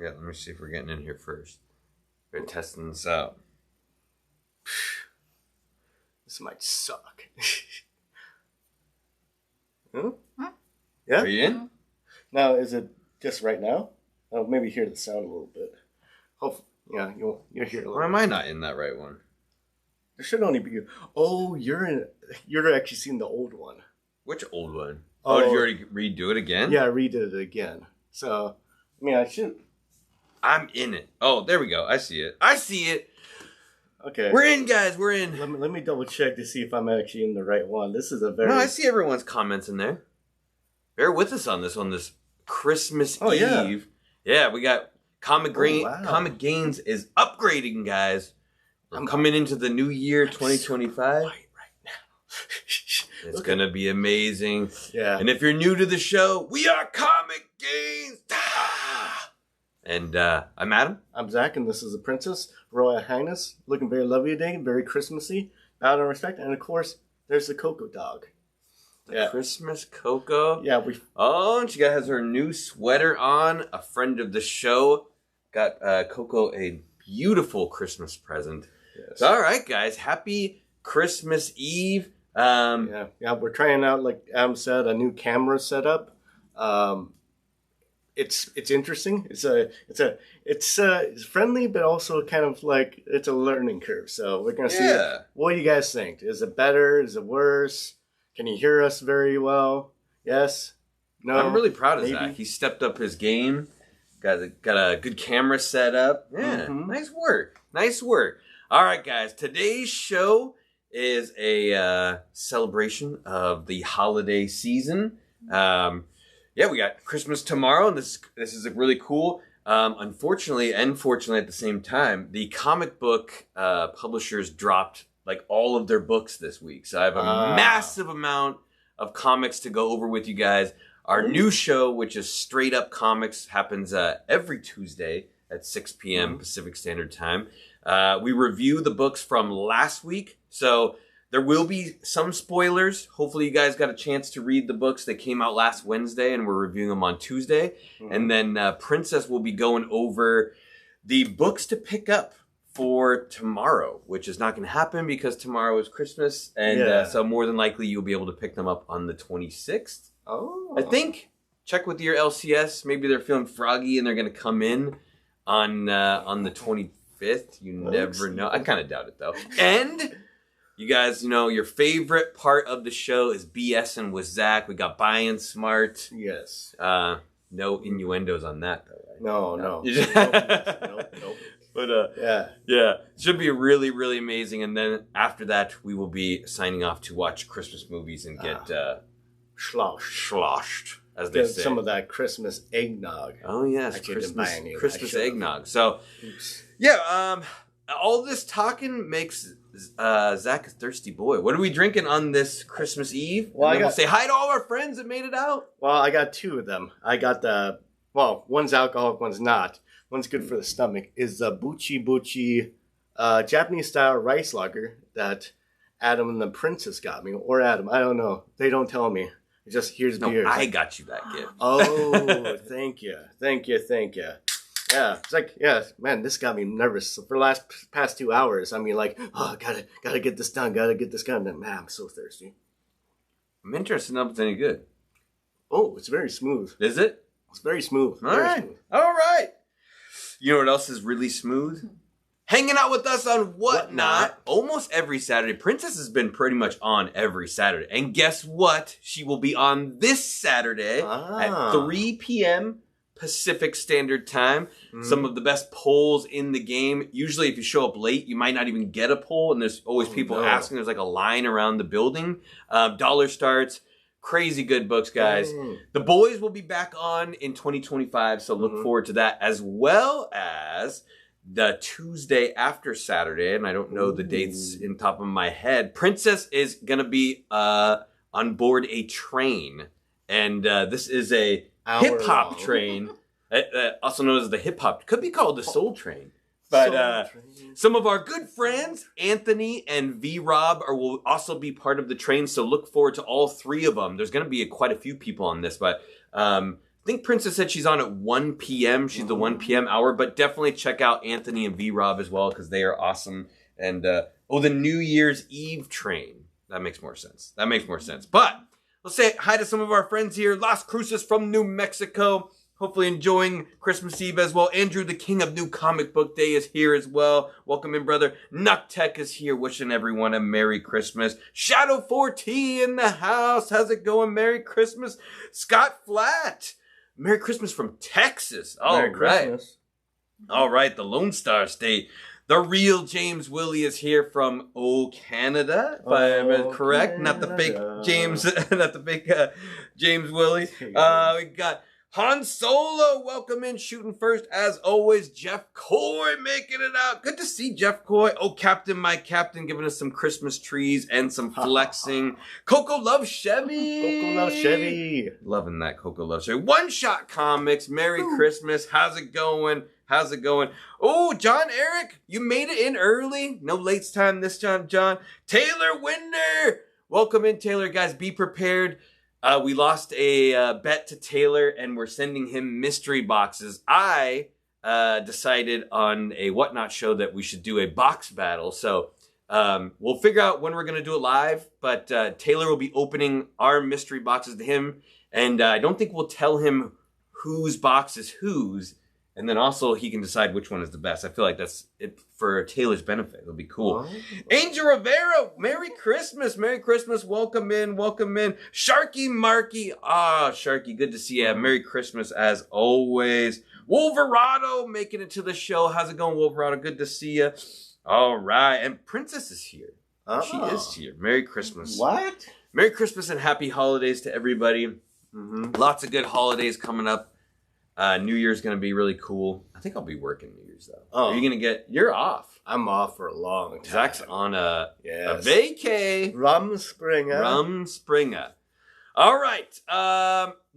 Yeah, let me see if we're getting in here first. We're testing this out. This might suck. Huh? Yeah? Are you in? Now, is it just right now? Oh, maybe hear the sound a little bit. Hopefully, yeah, you'll hear a little Why am I not in that right one? There should only be... Oh, you're actually seeing the old one. Which old one? Oh, did you already redo it again? Yeah, I redid it again. So, I mean, I should... I'm in it. Oh, there we go. I see it. I see it. Okay. We're in, guys. We're in. Let me double check to see if I'm actually in the right one. This is a very... No, I see everyone's comments in there. Bear with us on this Christmas Eve. Yeah. Yeah, we got Comic Gains is upgrading, guys. I'm coming into the new year, 2025. Right now. It's going to be amazing. Yeah. And if you're new to the show, we are Comic Gains. And I'm Adam. I'm Zach, and this is the Princess, Royal Highness, looking very lovely today, very Christmassy, bow and respect, and of course, there's the Coco dog. The Christmas Coco. Yeah, Oh, and she has her new sweater on. A friend of the show got Coco a beautiful Christmas present. Yes. So, all right, guys, happy Christmas Eve. Yeah, we're trying out, like Adam said, a new camera setup. It's interesting. It's friendly, but also kind of like it's a learning curve. So we're gonna see. What do you guys think? Is it better? Is it worse? Can you hear us very well? Yes. No. I'm really proud of Zach. He stepped up his game. Got a good camera set up. Yeah. Nice work. Nice work. All right, guys. Today's show is a celebration of the holiday season. Yeah, we got Christmas tomorrow, and this is really cool. Unfortunately and fortunately at the same time, the comic book publishers dropped like all of their books this week. So I have a massive amount of comics to go over with you guys. Our new show, which is Straight Up Comics, happens every Tuesday at 6 p.m. Pacific Standard Time. We review the books from last week, so there will be some spoilers. Hopefully you guys got a chance to read the books that came out last Wednesday, and we're reviewing them on Tuesday. And then Princess will be going over the books to pick up for tomorrow, which is not going to happen because tomorrow is Christmas. And so more than likely you'll be able to pick them up on the 26th. Oh. I think. Check with your LCS. Maybe they're feeling froggy and they're going to come in on the 25th. You never know. I kind of doubt it, though. And... you guys, you know, your favorite part of the show is BSing with Zach. We got Buying Smart. Yes. No innuendos on that, though, right? No. Nope. But, yeah. Should be really, really amazing. And then after that, we will be signing off to watch Christmas movies and get sloshed, as they say. Some of that Christmas eggnog. Oh, yes. Christmas eggnog. So, all this talking makes Zach a thirsty boy. What are we drinking on this Christmas Eve? Well, we'll say hi to all our friends that made it out. Well, I got two of them. I got one's alcoholic, one's not. One's good for the stomach. Is the Buchi Japanese style rice lager that Adam and the Princess got me. Or Adam, I don't know. They don't tell me. It's just here's beer. I got you that gift. Oh, thank you. Yeah, it's like, man, this got me nervous for the past 2 hours. I mean, like, gotta get this done, And man, I'm so thirsty. I'm interested to know if it's any good. Oh, it's very smooth. Is it? It's very smooth. All right. You know what else is really smooth? Hanging out with us on Whatnot almost every Saturday. Princess has been pretty much on every Saturday. And guess what? She will be on this Saturday at 3 p.m. Pacific Standard Time. Some of the best polls in the game. Usually if you show up late, you might not even get a poll, and there's always people asking. There's like a line around the building. Dollar starts. Crazy good books, guys. The boys will be back on in 2025, so look forward to that, as well as the Tuesday after Saturday, and I don't know the dates in top of my head. Princess is going to be on board a train, and this is a hip-hop train, also known as the hip-hop. Could be called the Soul Train. But some of our good friends, Anthony and V-Rob, will also be part of the train, so look forward to all three of them. There's going to be quite a few people on this, but think Princess said she's on at 1 p.m. She's the 1 p.m. hour, but definitely check out Anthony and V-Rob as well because they are awesome. And, the New Year's Eve train. That makes more sense. But let's say hi to some of our friends here. Las Cruces from New Mexico. Hopefully enjoying Christmas Eve as well. Andrew, the king of New Comic Book Day, is here as well. Welcome in, brother. Nucktech is here, wishing everyone a Merry Christmas. Shadow 4T in the house. How's it going? Merry Christmas. Scott Flat. Merry Christmas from Texas. Merry Christmas. All right, the Lone Star State. The real James Willie is here from Canada, if I'm correct. Canada. Not the fake James, not the fake James Willie. We got Han Solo, welcome in, shooting first, as always. Jeff Coy making it out. Good to see Jeff Coy. Oh, Captain, my Captain, giving us some Christmas trees and some flexing. Coco Love Chevy. Loving that Coco Love Chevy. One Shot Comics, Merry Christmas. How's it going? Oh, John Eric, you made it in early. No late time this time, John. Taylor Winder. Welcome in, Taylor. Guys, be prepared. We lost a bet to Taylor, and we're sending him mystery boxes. I decided on a Whatnot show that we should do a box battle. So we'll figure out when we're going to do it live. But Taylor will be opening our mystery boxes to him. And I don't think we'll tell him whose box is whose. And then also he can decide which one is the best. I feel like that's it for Taylor's benefit. It'll be cool. Oh. Angel Rivera, Merry Christmas. Welcome in. Sharky Marky. Sharky, good to see you. Merry Christmas as always. Wolverado making it to the show. How's it going, Wolverado? Good to see you. All right. And Princess is here. She is here. Merry Christmas. What? Merry Christmas and happy holidays to everybody. Lots of good holidays coming up. New Year's going to be really cool. I think I'll be working New Year's, though. Oh. Are you going to you're off. I'm off for a long time. Zach's on a vacay. Rumspringa. All right.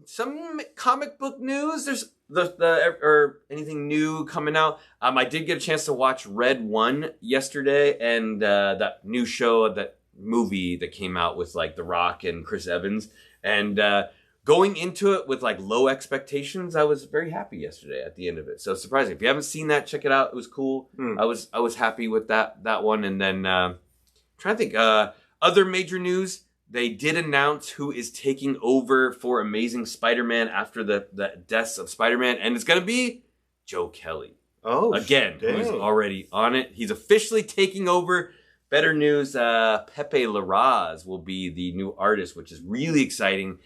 Some comic book news. There's or anything new coming out. I did get a chance to watch Red 1 yesterday, and that new show, that movie that came out with like The Rock and Chris Evans. And going into it with like low expectations, I was very happy yesterday at the end of it. So surprising. If you haven't seen that, check it out. It was cool. I was happy with that one. And then trying to think other major news. They did announce who is taking over for Amazing Spider-Man after the deaths of Spider-Man, and it's gonna be Joe Kelly. Oh, again, who's already on it. He's officially taking over. Better news: Pepe Larraz will be the new artist, which is really exciting.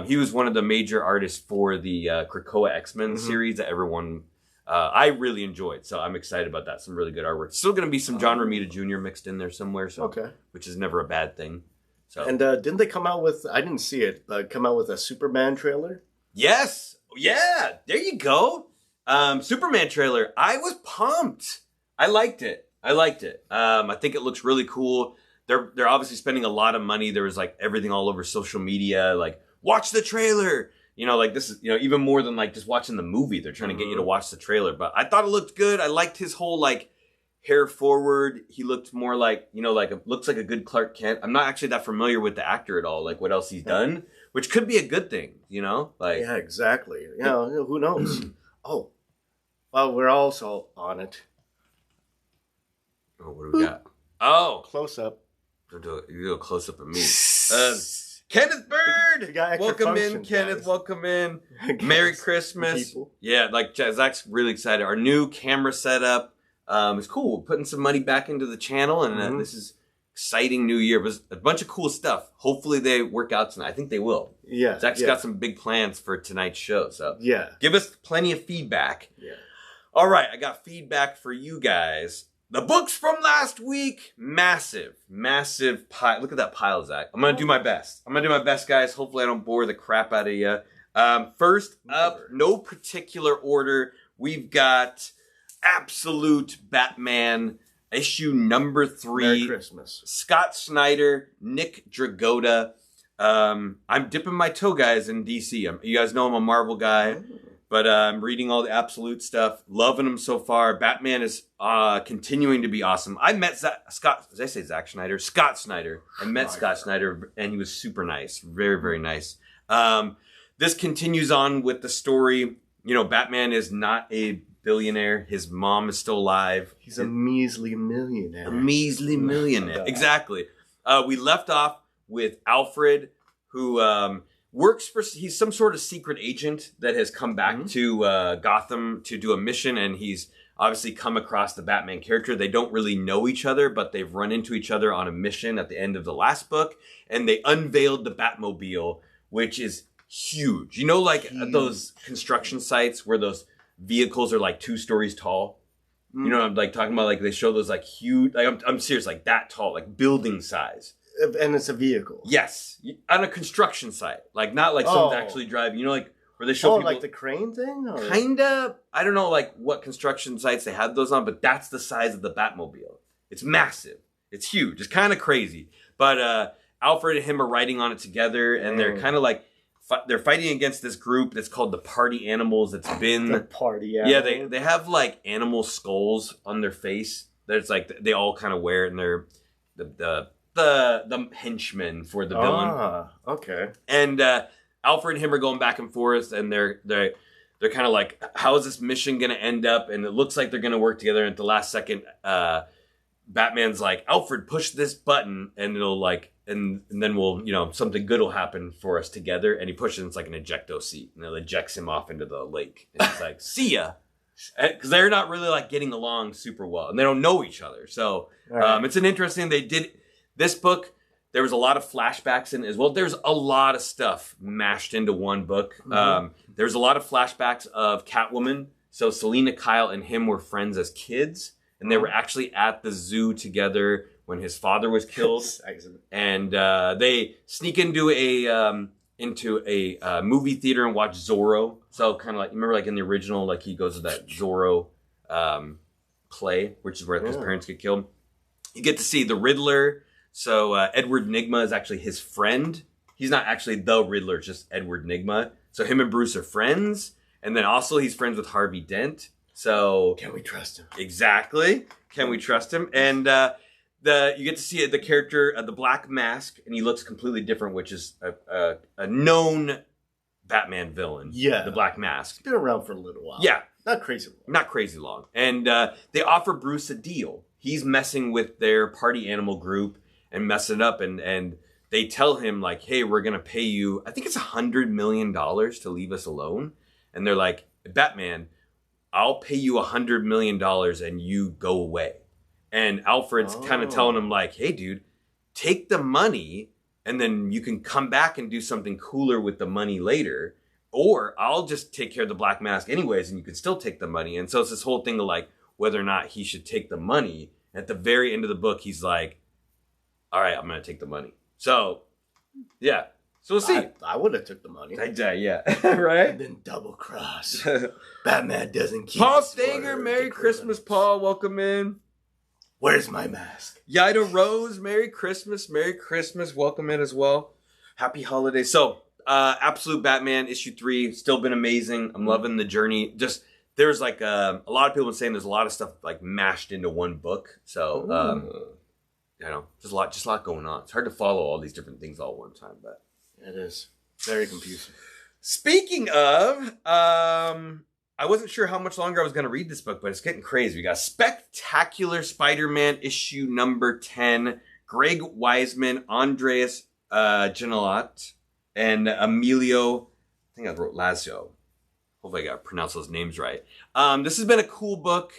He was one of the major artists for the Krakoa X-Men series that everyone, I really enjoyed. So I'm excited about that. Some really good artwork. Still going to be some John Romita Jr. mixed in there somewhere. So, which is never a bad thing. So. And didn't they come out with, I didn't see it, but come out with a Superman trailer? Yes. Yeah. There you go. Superman trailer. I was pumped. I liked it. I think it looks really cool. They're obviously spending a lot of money. There was like everything all over social media, like, watch the trailer. You know, like this is, you know, even more than like just watching the movie. They're trying to get you to watch the trailer. But I thought it looked good. I liked his whole like hair forward. He looked more like, you know, like looks like a good Clark Kent. I'm not actually that familiar with the actor at all, like what else he's done, which could be a good thing, you know? Like, yeah, exactly. You know, who knows? Oh, well, we're also on it. Oh, what do we got? Oh, close up. You do a close up of me. Kenneth Bird! Welcome in, Kenneth. Welcome in. Merry Christmas. Yeah, like Zach's really excited. Our new camera setup is cool. We're putting some money back into the channel, and this is exciting new year. It was a bunch of cool stuff. Hopefully they work out tonight. I think they will. Yeah. Zach's got some big plans for tonight's show, so give us plenty of feedback. Yeah. All right, I got feedback for you guys. The books from last week, massive pile. Look at that pile, Zach. I'm going to do my best. Guys. Hopefully I don't bore the crap out of you. First up, no particular order, we've got Absolute Batman, issue number 3. Merry Christmas. Scott Snyder, Nick Dragotta. I'm dipping my toe, guys, in DC. You guys know I'm a Marvel guy. But I'm reading all the Absolute stuff, loving them so far. Batman is continuing to be awesome. I met Scott Snyder. I met Scott Snyder, and he was super nice. Very, very nice. this continues on with the story. You know, Batman is not a billionaire. His mom is still alive. He's a measly millionaire. A measly millionaire. Exactly. We left off with Alfred, who he's some sort of secret agent that has come back to Gotham to do a mission, and he's obviously come across the Batman character. They don't really know each other, but they've run into each other on a mission at the end of the last book, and they unveiled the Batmobile, which is huge. You know, like those construction sites where those vehicles are like 2 stories tall. You know what I'm like talking about? Like they show those like huge, like I'm serious, like that tall, like building size. And it's a vehicle. Yes, on a construction site, like not like someone's actually driving. You know, like where they show people, like the crane thing. Or? Kinda. I don't know, like what construction sites they had those on, but that's the size of the Batmobile. It's massive. It's huge. It's kind of crazy. But Alfred and him are riding on it together, and they're kind of like. They're fighting against this group that's called the Party Animals. It's been the Party Animals. Yeah, they have like animal skulls on their face. That's like they all kind of wear it, and they're the henchmen for the villain. Ah, okay. And Alfred and him are going back and forth, and they're kind of like, how is this mission going to end up? And it looks like they're going to work together. And at the last second, Batman's like, Alfred, push this button, and it'll like. And then we'll, you know, something good will happen for us together. And he pushes, it's like an ejecto seat. And it ejects him off into the lake. And he's like, see ya. Because they're not really like getting along super well. And they don't know each other. So it's an interesting, they did, this book, there was a lot of flashbacks in it as well. There's a lot of stuff mashed into one book. There's a lot of flashbacks of Catwoman. So Selena Kyle and him were friends as kids. And they were actually at the zoo together when his father was killed, and they sneak into a movie theater and watch Zorro. So kind of like, remember like in the original, like he goes to that Zorro play, which is where his parents get killed. You get to see the Riddler. So Edward Nygma is actually his friend. He's not actually the Riddler, it's just Edward Nygma. So him and Bruce are friends, and then also he's friends with Harvey Dent. So can we trust him? Exactly. Can we trust him? And you get to see the character, the Black Mask, and he looks completely different, which is a known Batman villain. Yeah. The Black Mask. It's been around for a little while. Yeah. Not crazy long. Not crazy long. And they offer Bruce a deal. He's messing with their party animal group and messing it up. And they tell him, like, hey, we're going to pay you, I think it's $100 million to leave us alone. And they're like, Batman, I'll pay you $100 million and you go away. And Alfred's kind of telling him like, hey, dude, take the money and then you can come back and do something cooler with the money later. Or I'll just take care of the Black Mask anyways and you can still take the money. And so it's this whole thing of like whether or not he should take the money. At the very end of the book, he's like, all right, I'm going to take the money. So, yeah. So we'll see. I would have took the money. Yeah. Right? And then double cross. Batman doesn't keep Paul Stanger, Merry Christmas, Paul. Welcome in. Where's my mask? Yaida Rose, Merry Christmas. Merry Christmas. Welcome in as well. Happy holidays. So, Absolute Batman, issue 3, still been amazing. I'm loving the journey. Just, there's like, a lot of people have been saying there's a lot of stuff like mashed into one book. So, you know, just a lot going on. It's hard to follow all these different things all at one time, but. It is. Very confusing. Speaking of, I wasn't sure how much longer I was going to read this book, but it's getting crazy. We got Spectacular Spider-Man issue number 10. Greg Weisman, Andreas Janelot, and Emilio, I think I wrote Lazio. Hopefully I got to pronounce those names right. This has been a cool book.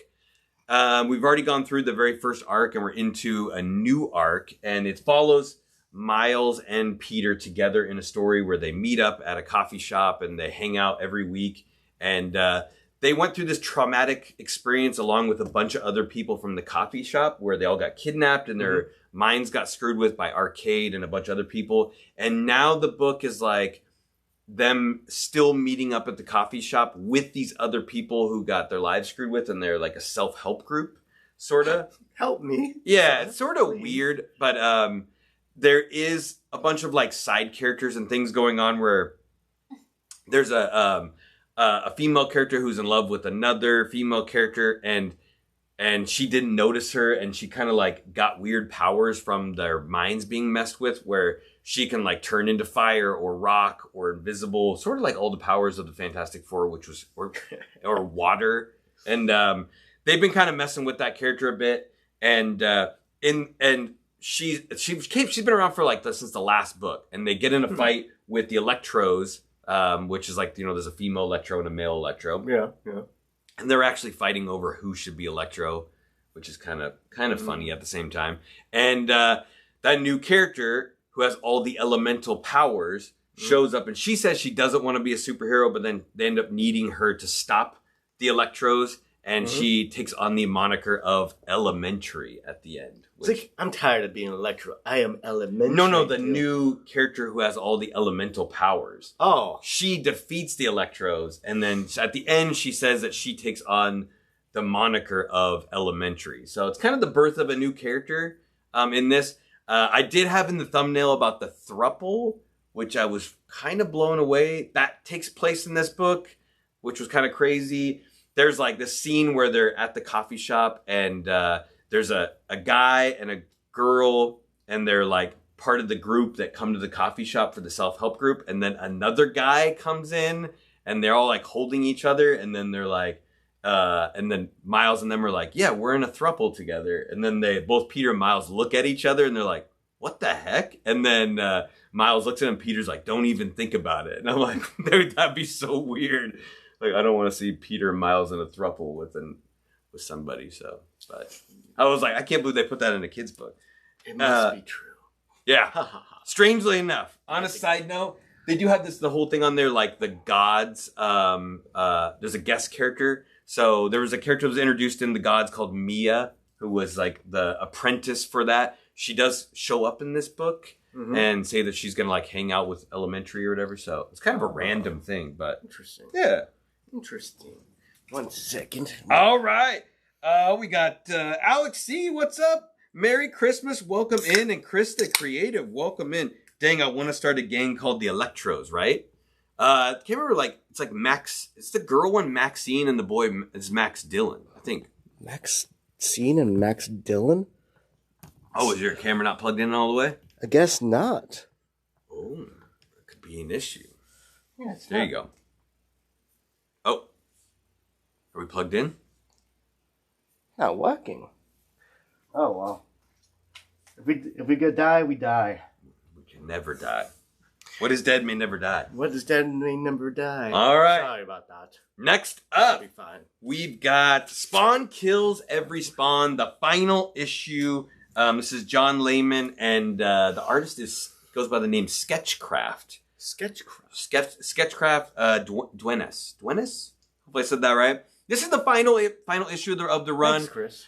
We've already gone through the very first arc, and we're into a new arc, and it follows Miles and Peter together in a story where they meet up at a coffee shop and they hang out every week. And they went through this traumatic experience along with a bunch of other people from the coffee shop where they all got kidnapped and their minds got screwed with by Arcade and a bunch of other people. And now the book is like them still meeting up at the coffee shop with these other people who got their lives screwed with, and they're like a self-help group, sort of. Help me. Yeah, it's sort of weird, but there is a bunch of like side characters and things going on where there's a female character who's in love with another female character, and and she didn't notice her, and she kind of like got weird powers from their minds being messed with, where she can like turn into fire or rock or invisible, sort of like all the powers of the Fantastic Four, which was or water. And they've been kind of messing with that character a bit, and she's been around for like since the last book, and they get in a fight with the Electros, which is like, there's a female Electro and a male Electro. Yeah. And they're actually fighting over who should be Electro, which is kind of funny at the same time. And that new character who has all the elemental powers shows up, and she says she doesn't want to be a superhero, but then they end up needing her to stop the Electros, and she takes on the moniker of Elementary at the end. It's like, I'm tired of being Electro. I am Elementary. No, the new character who has all the elemental powers. Oh. She defeats the Electros, and then at the end she says that she takes on the moniker of Elementary. So it's kind of the birth of a new character in this. I did have in the thumbnail about the throuple, which I was kind of blown away. That takes place in this book, which was kind of crazy. There's like this scene where they're at the coffee shop, and there's a guy and a girl, and they're like part of the group that come to the coffee shop for the self-help group. And then another guy comes in, and they're all like holding each other. And then they're like, and then Miles and them are like, yeah, we're in a throuple together. And then both Peter and Miles look at each other, and they're like, what the heck? And then Miles looks at him, Peter's like, don't even think about it. And I'm like, dude, that'd be so weird. Like, I don't want to see Peter and Miles in a throuple with somebody. So, but I was like, I can't believe they put that in a kid's book. It must be true. Yeah. Strangely enough, on a side note, they do have the whole thing on there, like the gods. There's a guest character. So there was a character that was introduced in the gods called Mia, who was like the apprentice for that. She does show up in this book and say that she's going to like hang out with Elementary or whatever. So it's kind of a random thing, but interesting. Yeah. Interesting. 1 second. All right. We got Alex C. What's up? Merry Christmas. Welcome in. And Krista Creative. Welcome in. Dang, I want to start a gang called the Electros, right? Can't remember, like, it's like Max. It's the girl one, Maxine, and the boy is Max Dillon, I think. Maxine and Max Dillon? Oh, is your camera not plugged in all the way? I guess not. Oh, that could be an issue. Yeah, there you go. Oh, are we plugged in? Not working. Oh, well. If we could die, we die. We can never die. What is dead may never die. What is dead may never die. All right. Sorry about that. Next up, be fine. We've got Spawn Kills Every Spawn, the final issue. This is John Layman, and the artist goes by the name Sketchcraft. Sketchcraft Duenas. Duenas? Hopefully I said that right. This is the final issue of the run. Thanks, Chris.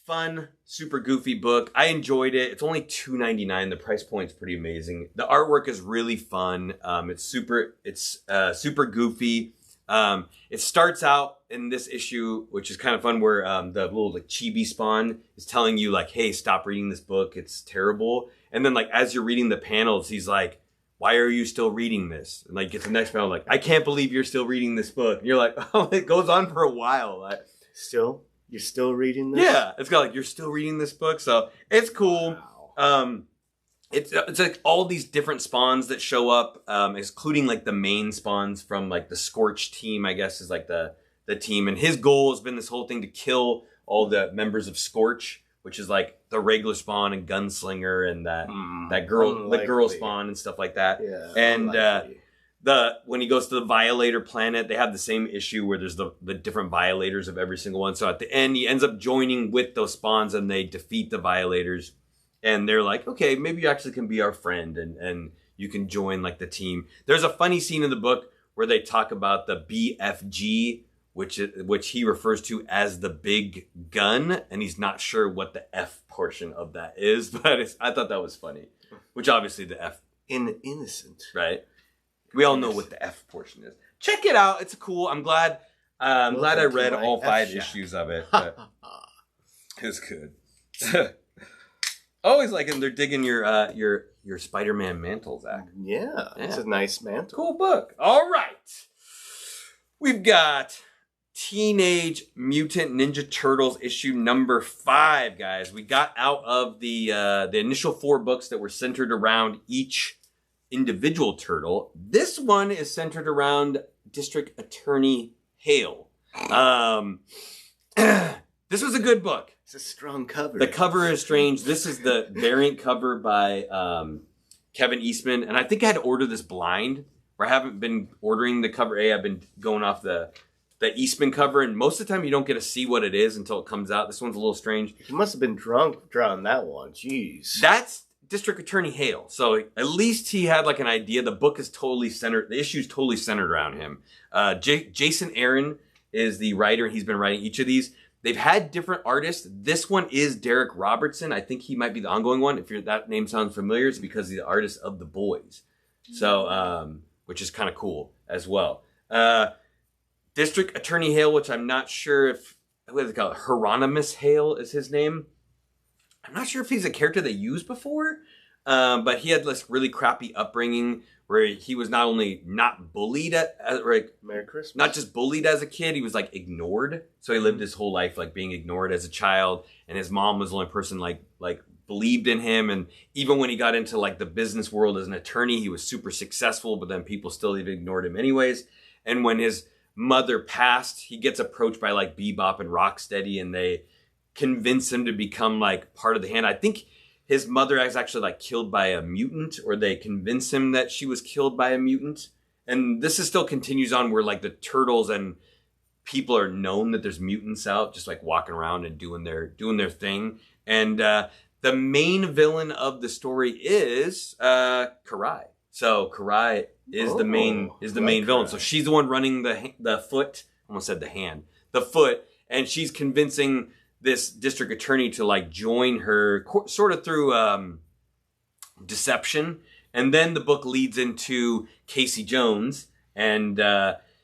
Fun, super goofy book. I enjoyed it. It's only $2.99. The price point's pretty amazing. The artwork is really fun. It's super goofy. It starts out in this issue, which is kind of fun, where the little like chibi Spawn is telling you like, hey, stop reading this book. It's terrible. And then like as you're reading the panels, he's like, why are you still reading this? And like gets the next panel like, I can't believe you're still reading this book. And you're like, oh, it goes on for a while. Like, You're still reading this? Yeah, it's got like, you're still reading this book, so it's cool. Wow. It's like all these different spawns that show up, including like the main spawns from like the Scorch team, I guess is like the team. And his goal has been this whole thing to kill all the members of Scorch, which is like the regular Spawn and Gunslinger and that girl, the girl Spawn and stuff like that. Yeah, and when he goes to the Violator planet, they have the same issue where there's the different Violators of every single one. So at the end, he ends up joining with those spawns, and they defeat the Violators. And they're like, okay, maybe you actually can be our friend, and you can join like the team. There's a funny scene in the book where they talk about the BFG, which he refers to as the big gun, and he's not sure what the F portion of that is, but I thought that was funny. Which obviously the F innocent, right? We all know what the F portion is. Check it out. It's cool. I'm glad I read all 5 issues of it. But it was good. Always like them. They're digging your Spider-Man mantle, Zach. Yeah, it's a nice mantle. Cool book. All right. We've got Teenage Mutant Ninja Turtles issue number 5, guys. We got out of the initial 4 books that were centered around each individual turtle. This one is centered around District Attorney Hale. This was a good book. It's a strong cover. The cover is strange. This is the variant cover by Kevin Eastman, and I think I had to order this blind, where I haven't been ordering the cover A. I've been going off the Eastman cover, and most of the time you don't get to see what it is until it comes out. This one's a little strange. You must have been drunk drawing that one. Jeez. That's District Attorney Hale. So at least he had like an idea. The book is totally centered. The issue is totally centered around him. Jason Aaron is the writer. He's been writing each of these. They've had different artists. This one is Derek Robertson. I think he might be the ongoing one. If that name sounds familiar, it's because he's the artist of The Boys. So, which is kind of cool as well. District Attorney Hale, which I'm not sure if, what is it called? Hieronymus Hale is his name. I'm not sure if he's a character they used before, but he had this really crappy upbringing where he was not only not bullied Merry Christmas. Not just bullied as a kid, he was like ignored. So he lived his whole life like being ignored as a child, and his mom was the only person like believed in him. And even when he got into like the business world as an attorney, he was super successful, but then people still even ignored him anyways. And when his mother passed, he gets approached by like Bebop and Rocksteady, and they convince him to become like part of the hand. I think his mother is actually like killed by a mutant, or they convince him that she was killed by a mutant. And this is still continues on where like the turtles and people are known that there's mutants out, just like walking around and doing their thing. And the main villain of the story is Karai. So Karai is the main villain. So she's the one running the foot. Almost said the hand. The foot, and she's convincing this district attorney to like join her, sort of through deception. And then the book leads into Casey Jones, and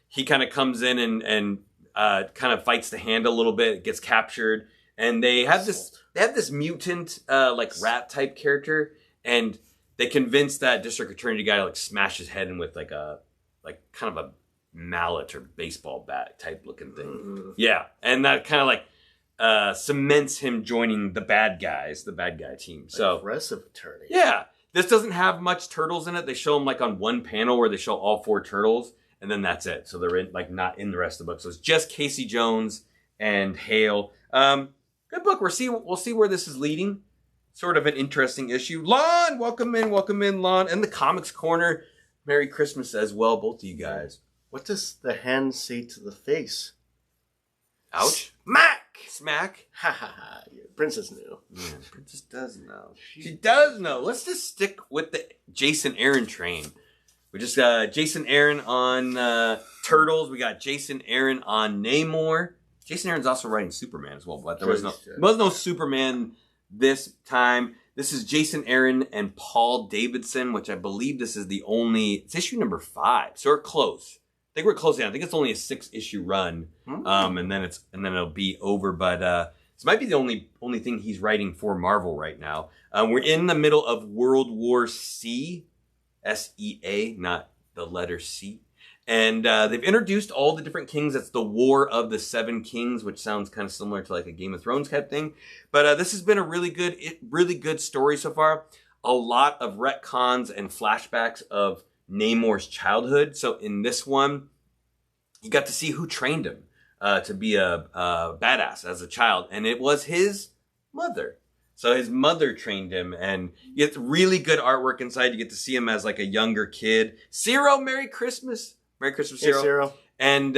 he kind of comes in and kind of fights the hand a little bit, gets captured, and they have this mutant like rat type character, and they convince that district attorney guy to like smash his head in with like kind of a mallet or baseball bat type looking thing. Mm-hmm. Yeah, and that kind of like cements him joining the bad guy team. So aggressive attorney. Yeah, this doesn't have much turtles in it. They show them like on one panel where they show all 4 turtles, and then that's it. So they're not in the rest of the book. So it's just Casey Jones and Hale. Good book. We'll see where this is leading. Sort of an interesting issue. Lon, welcome in, Lon. And the Comics Corner, Merry Christmas as well, both of you guys. What does the hand say to the face? Ouch. Smack. Ha ha ha. Princess knew. Yeah, Princess does know. She does know. Let's just stick with the Jason Aaron train. We just got Jason Aaron on Turtles. We got Jason Aaron on Namor. Jason Aaron's also writing Superman as well, but there was no Superman this time. This is Jason Aaron and Paul Davidson, which I believe this is it's issue number 5. So we're close. I think we're close. I think it's only a 6-issue run, and then it'll be over. But this might be the only thing he's writing for Marvel right now. We're in the middle of World War C, SEA, not the letter C, and they've introduced all the different kings. That's the War of the 7 Kings, which sounds kind of similar to like a Game of Thrones type thing. But this has been a really good story so far. A lot of retcons and flashbacks of Namor's childhood. So in this one, you got to see who trained him to be a badass as a child, and it was his mother. So his mother trained him, and you get really good artwork inside. You get to see him as like a younger kid. Ciro, Merry Christmas, Ciro. Hey, Ciro. And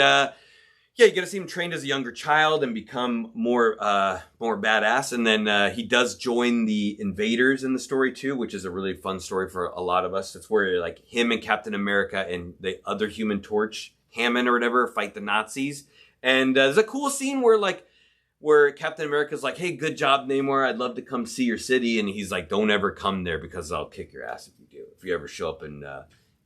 you get to see him trained as a younger child and become more badass. And then he does join the invaders in the story too, which is a really fun story for a lot of us. It's where like him and Captain America and the other Human Torch, Hammond or whatever, fight the Nazis. And there's a cool scene where Captain America's like, "Hey, good job, Namor. I'd love to come see your city." And he's like, "Don't ever come there because I'll kick your ass if you do. If you ever show up in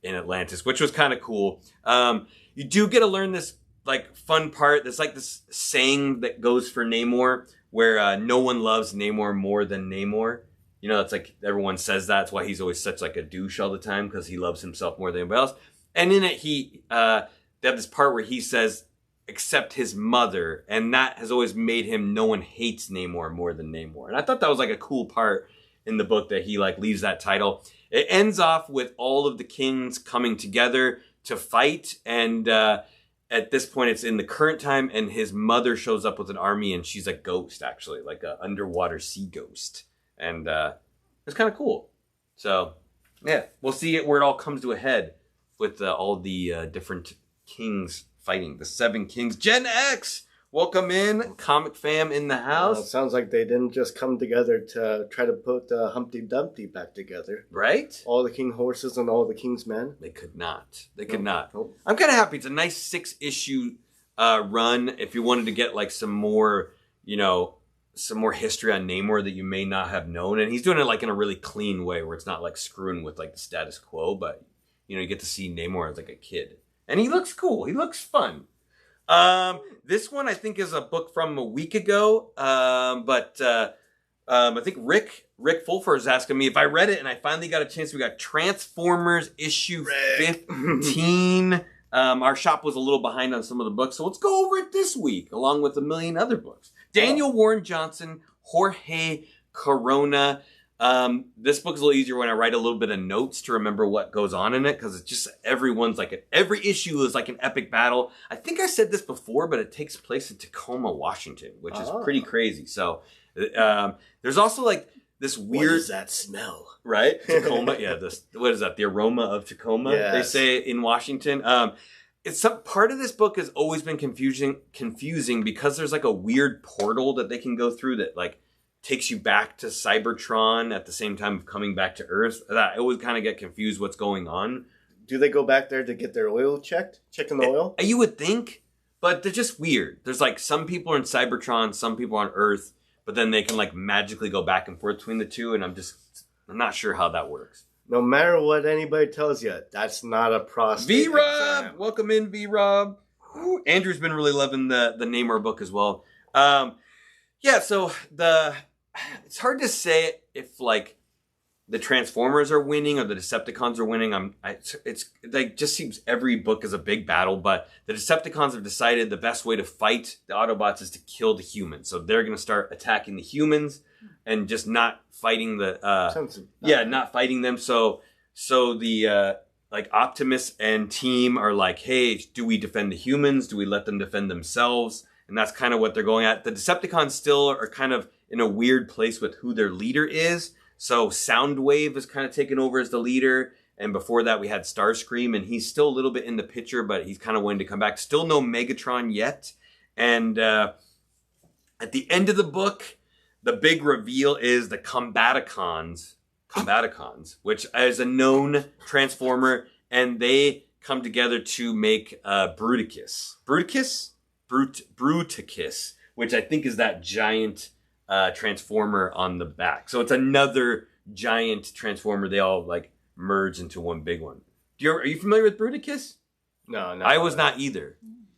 Atlantis," which was kind of cool. You do get to learn this like fun part. There's like this saying that goes for Namor where no one loves Namor more than Namor. You know, it's like everyone says that. That's why he's always such like a douche all the time, because he loves himself more than anybody else. And in it, they have this part where he says except his mother, and that has always made him, no one hates Namor more than Namor. And I thought that was like a cool part in the book that he like leaves that title. It ends off with all of the kings coming together to fight, and at this point it's in the current time, and his mother shows up with an army, and she's a ghost, actually, like an underwater sea ghost. And it's kind of cool. So yeah, we'll see where it all comes to a head with all the different kings fighting. The 7 kings. Gen X, welcome in. Comic fam in the house. It sounds like they didn't just come together to try to put Humpty Dumpty back together. Right? All the king horses and all the king's men. They could not. They could not. Nope. I'm kind of happy. It's a nice 6-issue run. If you wanted to get like some more, some more history on Namor that you may not have known. And he's doing it like in a really clean way where it's not like screwing with like the status quo, but you get to see Namor as like a kid. And he looks cool. He looks fun. This one I think is a book from a week ago. But I think Rick Fulfer is asking me if I read it, and I finally got a chance. We got Transformers issue 15. Our shop was a little behind on some of the books, so let's go over it this week, along with a million other books. Daniel Warren Johnson, Jorge Corona. This book is a little easier when I write a little bit of notes to remember what goes on in it, because it's just every issue is like an epic battle. I think I said this before, but it takes place in Tacoma, Washington, which is pretty crazy. So there's also like this weird. What does that smell? Right, Tacoma. Yeah, what is that? The aroma of Tacoma. Yes. They say in Washington. It's some part of this book has always been confusing because there's like a weird portal that they can go through that like takes you back to Cybertron at the same time of coming back to Earth. I always kind of get confused what's going on. Do they go back there to get their oil checked? Checking the oil? You would think, but they're just weird. There's like some people are in Cybertron, some people are on Earth, but then they can like magically go back and forth between the two, and I'm not sure how that works. No matter what anybody tells you, that's not a prostate V-Rob! exam. Welcome in, V-Rob. Andrew's been really loving the Namor book as well. Yeah, so it's hard to say if like the Transformers are winning or the Decepticons are winning. It's like just seems every book is a big battle, but the Decepticons have decided the best way to fight the Autobots is to kill the humans. So they're going to start attacking the humans and just not fighting not fighting them. So the like Optimus and team are like, hey, do we defend the humans? Do we let them defend themselves? And that's kind of what they're going at. The Decepticons still are kind of in a weird place with who their leader is. So Soundwave is kind of taken over as the leader. And before that, we had Starscream. And he's still a little bit in the picture, but he's kind of wanting to come back. Still no Megatron yet. And at the end of the book, the big reveal is the Combaticons, which is a known Transformer. And they come together to make Bruticus. Bruticus, which I think is that giant Transformer on the back. So it's another giant Transformer. They all like merge into one big one. Are you familiar with Bruticus? No. I was not either.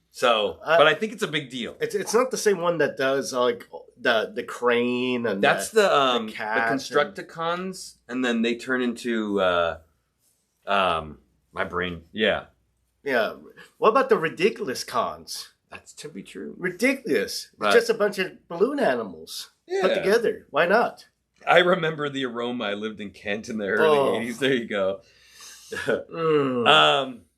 So, but I think it's a big deal. It's not the same one that does like the crane and that's the Constructicons, and then they turn into my brain. Yeah. What about the Ridiculous Cons? That's to be true. Ridiculous. It's just a bunch of balloon animals put together. Why not? I remember the aroma. I lived in Kent in the early 80s. There you go.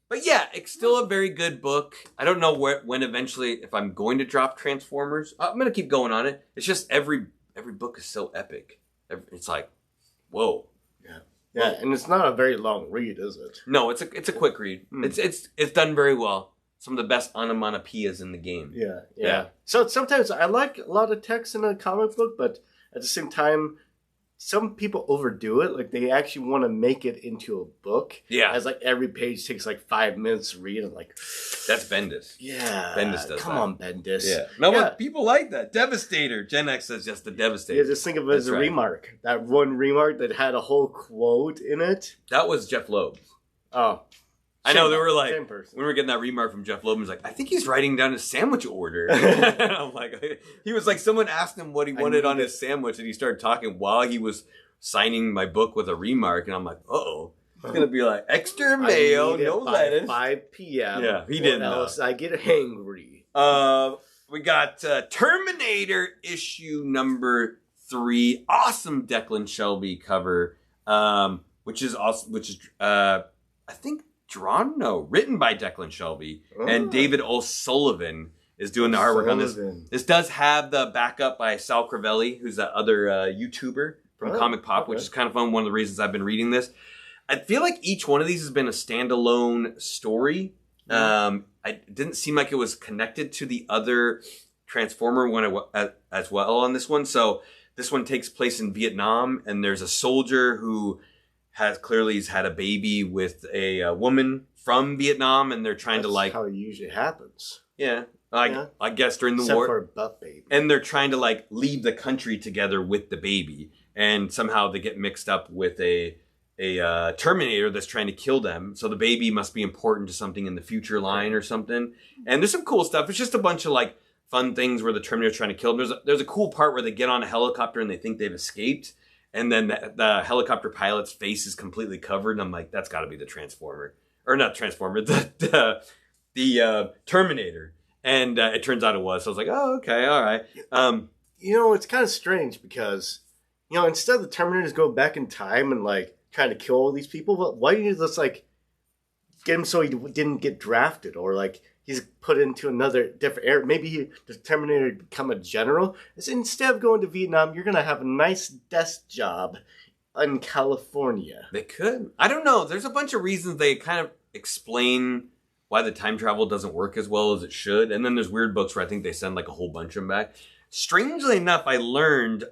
But yeah, it's still a very good book. I don't know when eventually, if I'm going to drop Transformers. I'm going to keep going on it. It's just every book is so epic. It's like, whoa. Yeah, and it's not a very long read, is it? No, it's a quick read. It's done very well. Some of the best onomatopoeias in the game. Yeah. So sometimes I like a lot of text in a comic book, but at the same time, some people overdo it. Like they actually want to make it into a book. Yeah. As like every page takes like 5 minutes to read. And like, that's Bendis. Yeah. Bendis does Come on, Bendis. Yeah. No, but people like that. Devastator. Gen X says just the Devastator. Yeah, just think of it as a remark. That one remark that had a whole quote in it. That was Jeff Loeb. Oh. I know, they were like, when we were getting that remark from Jeff Loeb, he was like, I think he's writing down a sandwich order. And I'm like, he was like, someone asked him what he wanted on his sandwich, and he started talking while he was signing my book with a remark, and I'm like, uh-oh. He's going to be like, extra mayo, no lettuce. 5 p.m. Yeah, he didn't know. Else I get hangry. We got Terminator issue number 3. Awesome Declan Shelby cover. Which is I think written by Declan Shelby, and David O'Sullivan is doing the artwork on this. This does have the backup by Sal Crivelli, who's that other YouTuber from Comic Pop, which is kind of fun. One of the reasons I've been reading this. I feel like each one of these has been a standalone story. It didn't seem like it was connected to the other Transformer one as well on this one. So this one takes place in Vietnam, and there's a soldier who has had a baby with a woman from Vietnam, and they're trying to like how it usually happens. Yeah, I guess during the Except war, for a butt baby, and they're trying to like leave the country together with the baby, and somehow they get mixed up with a Terminator that's trying to kill them. So the baby must be important to something in the future line or something. And there's some cool stuff. It's just a bunch of like fun things where the Terminator's trying to kill them. There's a cool part where they get on a helicopter and they think they've escaped. And then the helicopter pilot's face is completely covered. And I'm like, that's got to be the Transformer. Or not Transformer, the Terminator. And it turns out it was. So I was like, oh, okay, all right. It's kind of strange because, instead of the Terminators go back in time and, like, trying to kill all these people, why don't you just, like, get him so he didn't get drafted? Or, like, he's put into another different area. Maybe the Terminator become a general. Instead of going to Vietnam, you're going to have a nice desk job in California. They could. I don't know. There's a bunch of reasons they kind of explain why the time travel doesn't work as well as it should. And then there's weird books where I think they send like a whole bunch of them back. Strangely enough, I learned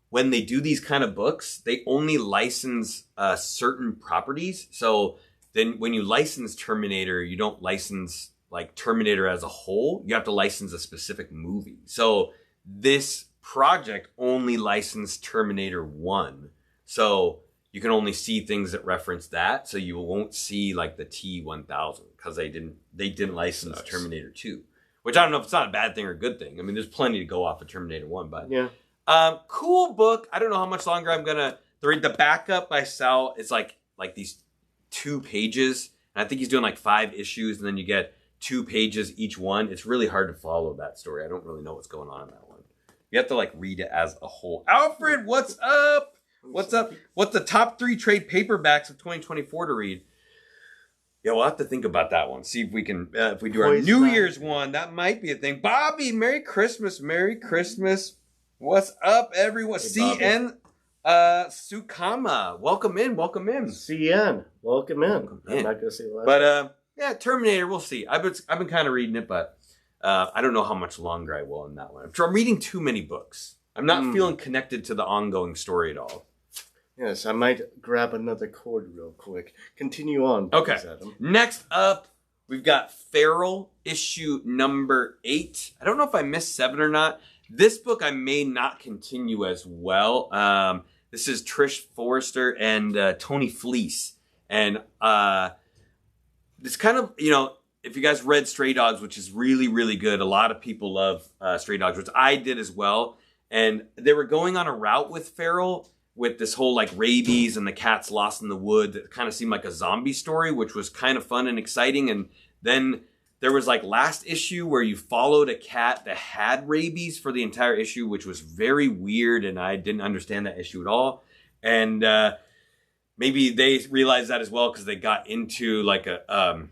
when they do these kind of books, they only license certain properties. So then when you license Terminator, you don't license like Terminator as a whole. You have to license a specific movie. So this project only licensed Terminator 1. So you can only see things that reference that. So you won't see like the T-1000 because they didn't license Terminator 2. Which I don't know if it's not a bad thing or a good thing. I mean, there's plenty to go off of Terminator 1, but yeah. Cool book. I don't know how much longer I'm gonna read. The backup by Sal is like these 2 pages, and I think he's doing like 5 issues, and then you get 2 pages each one. It's really hard to follow that story. I don't really know what's going on in that one. You have to like read it as a whole. Alfred, what's up? What's up? What's the top 3 trade paperbacks of 2024 to read? Yeah, we'll have to think about that one. See if we can, if we do our New Year's one, that might be a thing. Bobby, Merry Christmas. Merry Christmas. What's up, everyone? Hey, CN Sukama. Welcome in. CN, welcome in. I'm not going to say the last But, yeah, Terminator, we'll see. I've been kind of reading it, but I don't know how much longer I will in that one. I'm reading too many books. I'm not feeling connected to the ongoing story at all. Yes, I might grab another cord real quick. Continue on. Okay. Adam. Next up, we've got Feral, issue number 8. I don't know if I missed 7 or not. This book I may not continue as well. This is Trish Forrester and Tony Fleece. And it's kind of, if you guys read Stray Dogs, which is really, really good. A lot of people love Stray Dogs, which I did as well. And they were going on a route with Feral with this whole like rabies and the cats lost in the wood that kind of seemed like a zombie story, which was kind of fun and exciting. And then there was like last issue where you followed a cat that had rabies for the entire issue, which was very weird. And I didn't understand that issue at all. And maybe they realized that as well because they got into like a,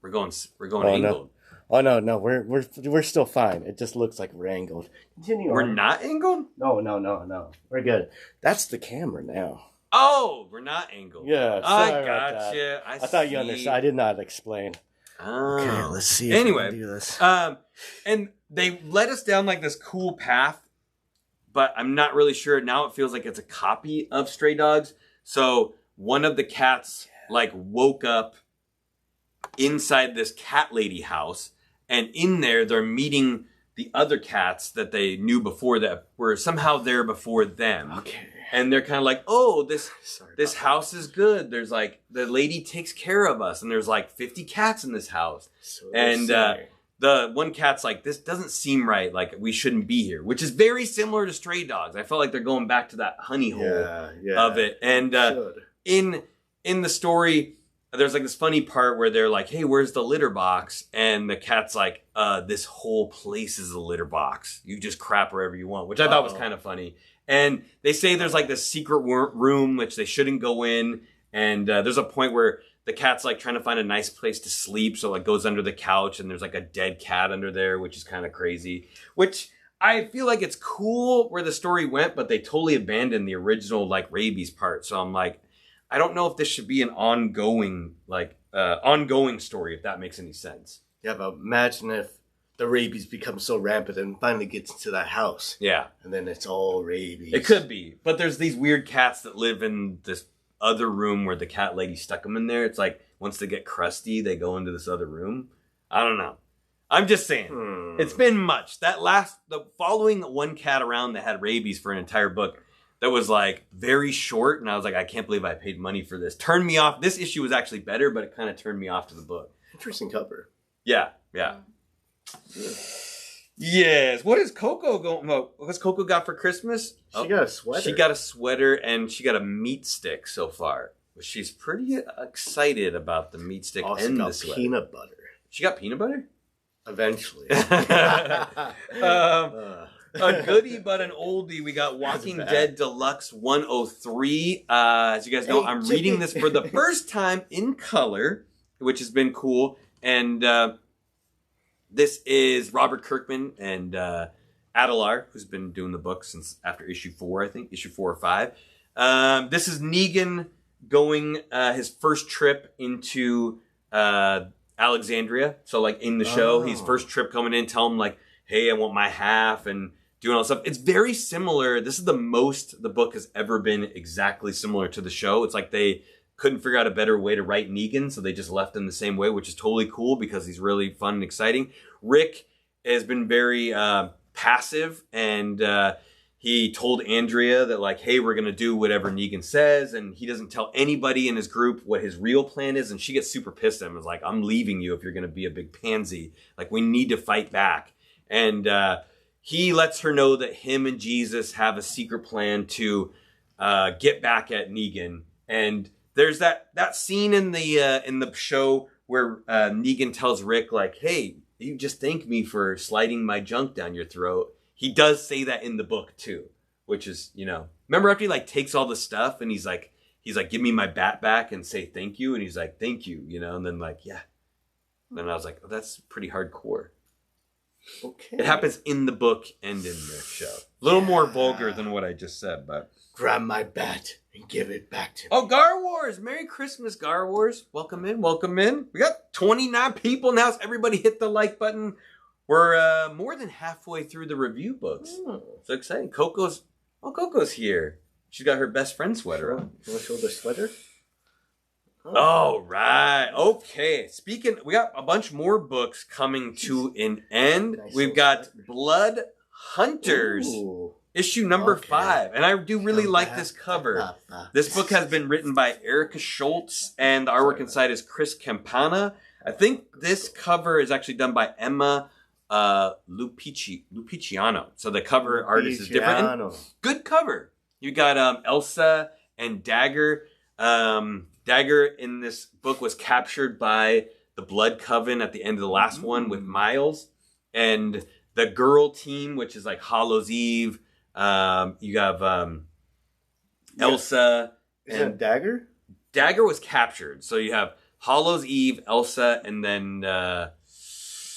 we're going angled. Oh no, we're still fine. It just looks like we're angled. Continue We're on. not angled? No. We're good. That's the camera now. Oh, we're not angled. Yeah, I sorry about gotcha. that. I thought see. you understood. I did not explain. Oh. Okay, let's see if we can do this. And they led us down like this cool path, but I'm not really sure. Now it feels like it's a copy of Stray Dogs. So one of the cats like woke up inside this cat lady house, and in there they're meeting the other cats that they knew before that were somehow there before them. Okay. And they're kind of like, oh, this house is good. There's like, the lady takes care of us. And there's like 50 cats in this house. So and the one cat's like, this doesn't seem right. Like, we shouldn't be here. Which is very similar to Stray Dogs. I felt like they're going back to that honey hole of it. And in the story, there's like this funny part where they're like, hey, where's the litter box? And the cat's like, this whole place is a litter box. You just crap wherever you want, which I thought was kind of funny. And they say there's like this secret room, which they shouldn't go in. And there's a point where the cat's like trying to find a nice place to sleep. So like goes under the couch and there's like a dead cat under there, which is kind of crazy. Which I feel like it's cool where the story went, but they totally abandoned the original like rabies part. So I'm like, I don't know if this should be an ongoing story, if that makes any sense. Yeah, but imagine if the rabies becomes so rampant and finally gets into that house. Yeah. And then it's all rabies. It could be. But there's these weird cats that live in this other room where the cat lady stuck them in there. It's like once they get crusty, they go into this other room. I don't know. I'm just saying. It's been much. The following one cat around that had rabies for an entire book that was like very short, and I was like, I can't believe I paid money for this. Turned me off. This issue was actually better, but it kind of turned me off to the book. Interesting cover. Yeah. Yes. What is Coco going? What's Coco got for Christmas? She got a sweater. She got a sweater and she got a meat stick so far. She's pretty excited about the meat stick also and got the sweater. Peanut butter. She got peanut butter? Eventually. A goodie but an oldie. We got Walking Dead Deluxe 103. As you guys know, I'm reading this for the first time in color, which has been cool. And this is Robert Kirkman and Adelar, who's been doing the book since after issue 4, I think, issue 4 or 5. This is Negan going his first trip into Alexandria. So, like, in the show, his first trip coming in, tell him, like, hey, I want my half, and doing all this stuff. It's very similar. This is the most the book has ever been exactly similar to the show. It's like they couldn't figure out a better way to write Negan, so they just left him the same way, which is totally cool because he's really fun and exciting. Rick has been very passive, and he told Andrea that, like, hey, we're going to do whatever Negan says, and he doesn't tell anybody in his group what his real plan is, and she gets super pissed at him. It's like, I'm leaving you if you're going to be a big pansy. Like, we need to fight back. And he lets her know that him and Jesus have a secret plan to get back at Negan. And there's that scene in the show where Negan tells Rick, like, hey, you just thank me for sliding my junk down your throat. He does say that in the book too, which is, you know, remember after he like takes all the stuff and he's like, give me my bat back and say thank you. And he's like, thank you, you know, and then like, yeah. And then I was like, oh, that's pretty hardcore. Okay. It happens in the book and in the show. A little more vulgar than what I just said, but. Grab my bat and give it back to me. Oh, Gar Wars! Merry Christmas, Gar Wars. Welcome in, welcome in. We got 29 people now, so everybody hit the like button. We're more than halfway through the review books. So exciting. Coco's here. She's got her best friend sweater on. You want to show the sweater? Oh, right. Okay. We got a bunch more books coming to an end. Nice. We've got Blood Hunters, issue number 5. And I do really like this cover. This book has been written by Erica Schultz, and the artwork inside is Chris Campana. I think this cover is actually done by Emma Lupiciano. So the cover artist is different. And good cover. You got Elsa and Dagger. Dagger in this book was captured by the Blood Coven at the end of the last one with Miles. And the girl team, which is like Hallows Eve. You have Elsa. And Dagger? Dagger was captured. So you have Hallows Eve, Elsa, and then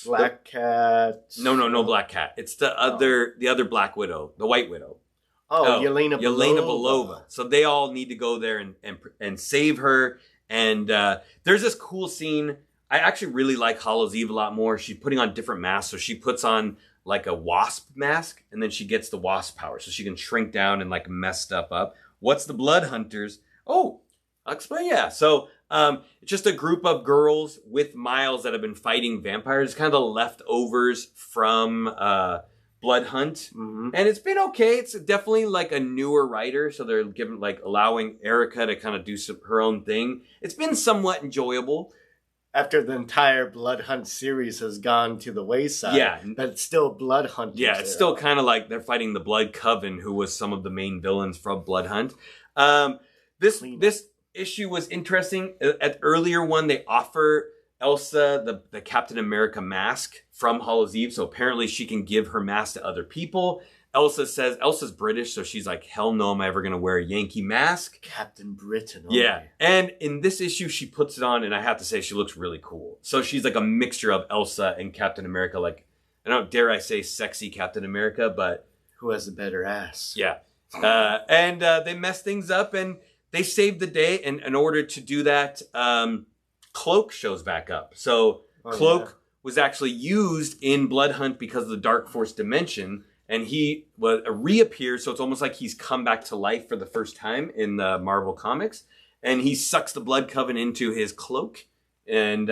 Black Cat. No Black Cat. It's the other Black Widow, the White Widow. Yelena Belova. So they all need to go there and save her. And there's this cool scene. I actually really like Hallows Eve a lot more. She's putting on different masks. So she puts on like a wasp mask, and then she gets the wasp power. So she can shrink down and like mess stuff up. What's the Blood Hunters? Oh, I'll explain. Yeah. So it's just a group of girls with Miles that have been fighting vampires. It's kind of the leftovers from Blood Hunt. And it's been okay. It's definitely like a newer writer, so they're allowing Erica to kind of do her own thing. It's been somewhat enjoyable. After the entire Blood Hunt series has gone to the wayside. Yeah. But it's still Blood Hunt. Yeah, it's still kind of like they're fighting the Blood Coven, who was some of the main villains from Blood Hunt. This issue was interesting. At earlier one, they offer Elsa the Captain America mask from Hallows Eve, so apparently she can give her mask to other people. Elsa's British, so she's like, hell no, am I ever gonna wear a Yankee mask? Captain Britain. Yeah, and in this issue, she puts it on, and I have to say, she looks really cool. So she's like a mixture of Elsa and Captain America, like, I don't dare I say sexy Captain America, but... Who has the better ass? Yeah. And they mess things up, and they save the day, and in order to do that, Cloak shows back up. So Cloak was actually used in Blood Hunt because of the Dark Force dimension, and he reappears, so it's almost like he's come back to life for the first time in the Marvel Comics, and he sucks the Blood Coven into his cloak, and